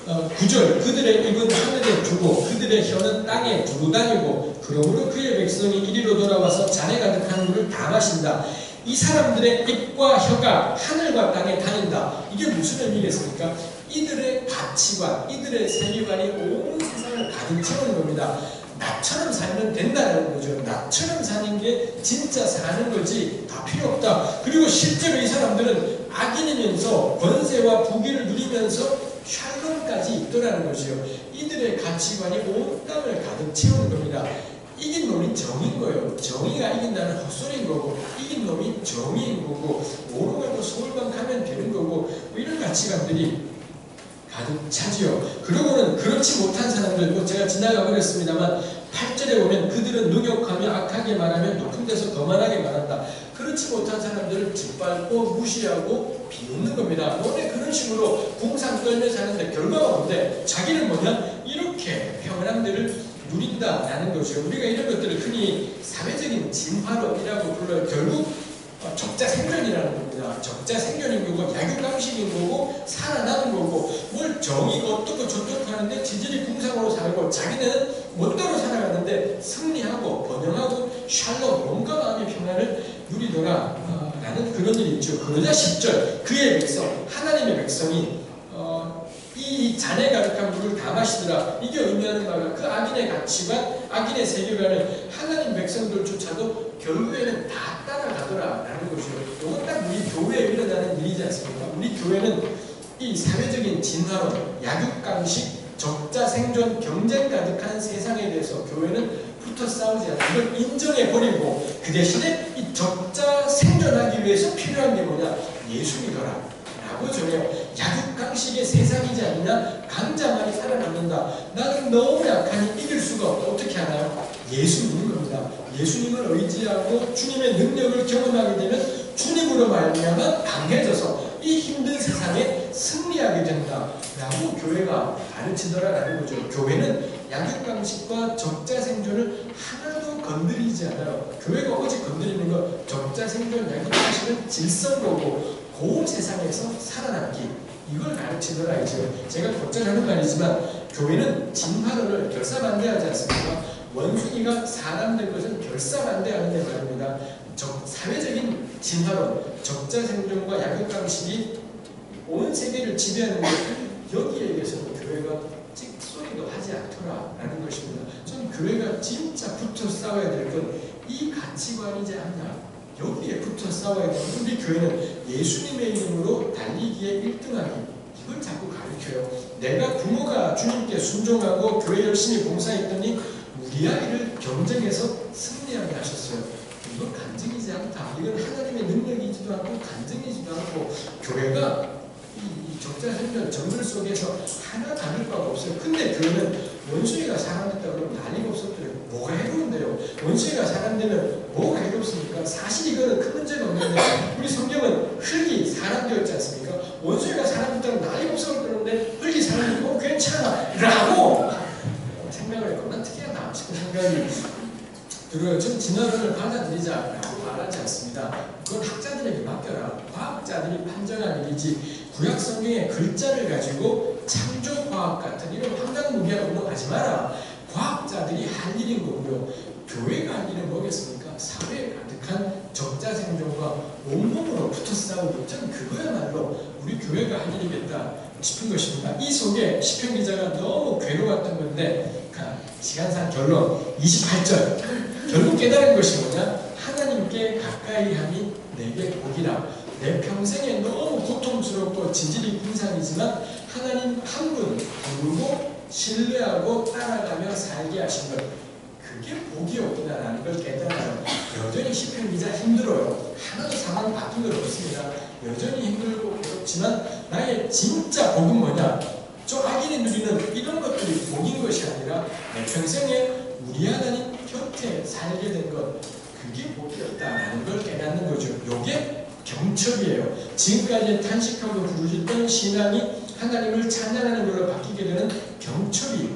9절 그들의 입은 하늘에 두고 그들의 혀는 땅에 두고 다니고 그러므로 그의 백성이 이리로 돌아와서 잔에 가득한 물을 다 마신다. 이 사람들의 입과 혀가 하늘과 땅에 다닌다. 이게 무슨 의미겠습니까? 이들의 가치관, 이들의 세계관이 온 세상을 가득 채우는 겁니다. 나처럼 살면 된다는 거죠. 나처럼 사는 게 진짜 사는 거지 다 필요 없다. 그리고 실제로 이 사람들은 악인이면서 권세와 부귀를 누리면서 샬롬까지 있더라는 것이요. 이들의 가치관이 온 땅을 가득 채우는 겁니다. 이긴 놈이 정인 거예요. 정의가 이긴다는 헛소리인 거고 이긴 놈이 정의인 거고 모르고 서울만 가면 되는 거고 뭐 이런 가치관들이 가득 차지요. 그러고는 그렇지 못한 사람들, 제가 지나가 버렸습니다만 8절에 보면 그들은 능욕하며 악하게 말하며 높은 데서 거만하게 말한다. 그렇지 못한 사람들을 짓밟고 무시하고 비웃는 겁니다. 너네 그런 식으로 궁상 떨며 사는데 결과가 뭔데? 자기는 뭐냐? 이렇게 평안함들을 누린다라는 거죠. 우리가 이런 것들을 흔히 사회적인 진화론이라고 불러요. 결국 적자 생존이라는 겁니다. 적자 생존인 거고 약육강식인 거고 살아남은 거고 뭘 정의가 어떻고 저떻고 하는데 지질이 궁상으로 살고 자기네는 멋대로 살아가는데 승리하고 번영하고 샬롬 몸과 마음의 평안을 누리더라 라는 그런 일이 있죠. 그러자 10절 그의 백성 하나님의 백성이 이 잔에 가득한 물을 다 마시더라. 이게 의미하는 바가 그 악인의 가치관, 악인의 세계관을 하나님 백성들조차도 결국에는 다 따라가더라 라는 것이죠. 이건 딱 우리 교회에 일어나는 일이지 않습니까? 우리 교회는 이 사회적인 진화론, 약육강식, 적자 생존, 경쟁 가득한 세상에 대해서 교회는 붙어 싸우지 않아. 이걸 인정해버리고 그 대신에 이 적자 생존하기 위해서 필요한 게 뭐냐? 예수 믿어라 라고 정해요. 약육강식의 세상이지 않느냐? 강자만이 살아남는다. 나는 너무 약하니 이길 수가 없다. 어떻게 하나요? 예수님인 겁니다. 예수님을 의지하고 주님의 능력을 경험하게 되면 주님으로 말미암아 강해져서 이 힘든 세상에 승리하게 된다라고 교회가 가르치더라라는 거죠. 교회는 약육강식과 적자생존을 하나도 건드리지 않아요. 교회가 오직 건드리는 건 적자생존, 약육강식은 질서로고 고운 세상에서 살아남기, 이걸 가르치더라 이죠. 제가 곧잘 하는 말이지만 교회는 진화론을 결사반대하지 않습니까? 원숭이가 사람 된 것은 결사반대하는 데 말입니다. 사회적인 진화론, 적자생존과 약육강식이 온 세계를 지배하는 것, 여기에 의해서는 교회가 찍소리도 하지 않더라라는 것입니다. 저는 교회가 진짜 붙어 싸워야 될 건 이 가치관이지 않나. 여기에 붙어 싸워야 되는, 우리 교회는 예수님의 이름으로 달리기에 1등하기, 이걸 자꾸 가르쳐요. 내가 부모가 주님께 순종하고 교회 열심히 봉사했더니 우리 아이를 경쟁에서 승리하게 하셨어요. 이건 간증이지 않다. 이건 하나님의 능력이지도 않고 간증이지도 않고, 교회가 이 적자생존 정글 속에서 하나 다를 바가 없어요. 근데 교회는 원숭이가 사람 됐다 그러면 난리가 없었더래요. 뭐가 해로운데요? 원숭이가 사람 되면 뭐가 해롭습니까? 사실 이거는 큰 문제가 없는데, 우리 성경은 흙이 사람 되었지 않습니까? 원숭이가 사람 됐다고 난리가 없었는데 흙이 사람 되고 괜찮아 라고 생각을 했거나 특이하다 싶은 생각이 들어요. 저는 진화론을 받아들이자라고 말하지 않습니다. 그건 학자들에게 맡겨라. 과학자들이 판정할 일이지, 구약 성경의 글자를 가지고 창조과학 같은 이런 황당무계한 운동하지 마라. 과학자들이 할 일인 거고요. 교회가 할 일은 뭐겠습니까? 사회에 가득한 적자생존과 온몸으로 붙어 싸우고, 저는 그거야말로 우리 교회가 할 일이겠다 싶은 것입니다. 이 속에 시편 기자가 너무 괴로웠던 건데, 시간상 결론 28절, 결국 깨달은 것이 뭐냐? 하나님께 가까이 함이 내게 복이라. 내 평생에 너무 고통스럽고 지질이 분산이지만 하나님 한 분 부르고 신뢰하고 따라가며 살게 하신 것, 그게 복이었구나라는 걸 깨달아요. 여전히 시편 기자 힘들어요. 하나도 상황 바뀐 건 없습니다. 여전히 힘들고 괴롭지만 나의 진짜 복은 뭐냐? 저 악인이 누리는 이런 것들이 복인 것이 아니라 내 평생에 우리 하나님 곁에 살게 된 것, 그게 복이었다라는 걸 깨닫는 거죠. 이게 경첩이에요. 지금까지 탄식하고 부르짖던 신앙이 하나님을 찬양하는 걸로 바뀌게 되는 경첩이,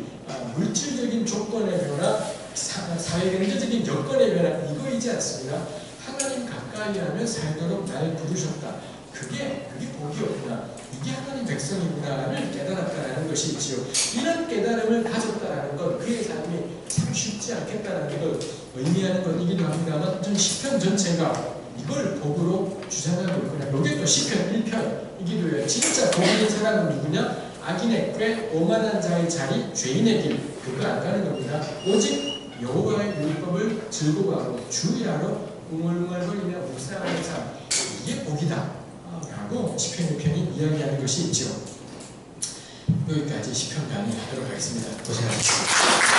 물질적인 조건의 변화, 사회경제적인 여건의 변화, 이거이지 않습니다. 하나님 가까이 하면 살도록 날 부르셨다. 그게 복이었구나. 이게 하나님 백성이구나를 깨달았다라는 것이 있지요. 이런 깨달음을 가졌다라는 건 그의 삶이 참 쉽지 않겠다라는 걸 의미하는 것이기도 합니다만, 전 시편 전체가 이걸 복으로 주장하고 있구나. 이게 또 시편 1편이기도 해요. 진짜 복 있는 사람은 누구냐? 악인의 꾀, 오만한 자의 자리, 죄인의 길, 그거 안 가는 겁니다. 오직 여호와의 율법을 즐거워하고 주의하러 웅얼웅얼거리며 묵상하는 삶, 이게 복이다 라고 시편 1편이 이야기하는 것이 있죠. 여기까지 시편 강의하도록 하겠습니다. 고생하셨습니다.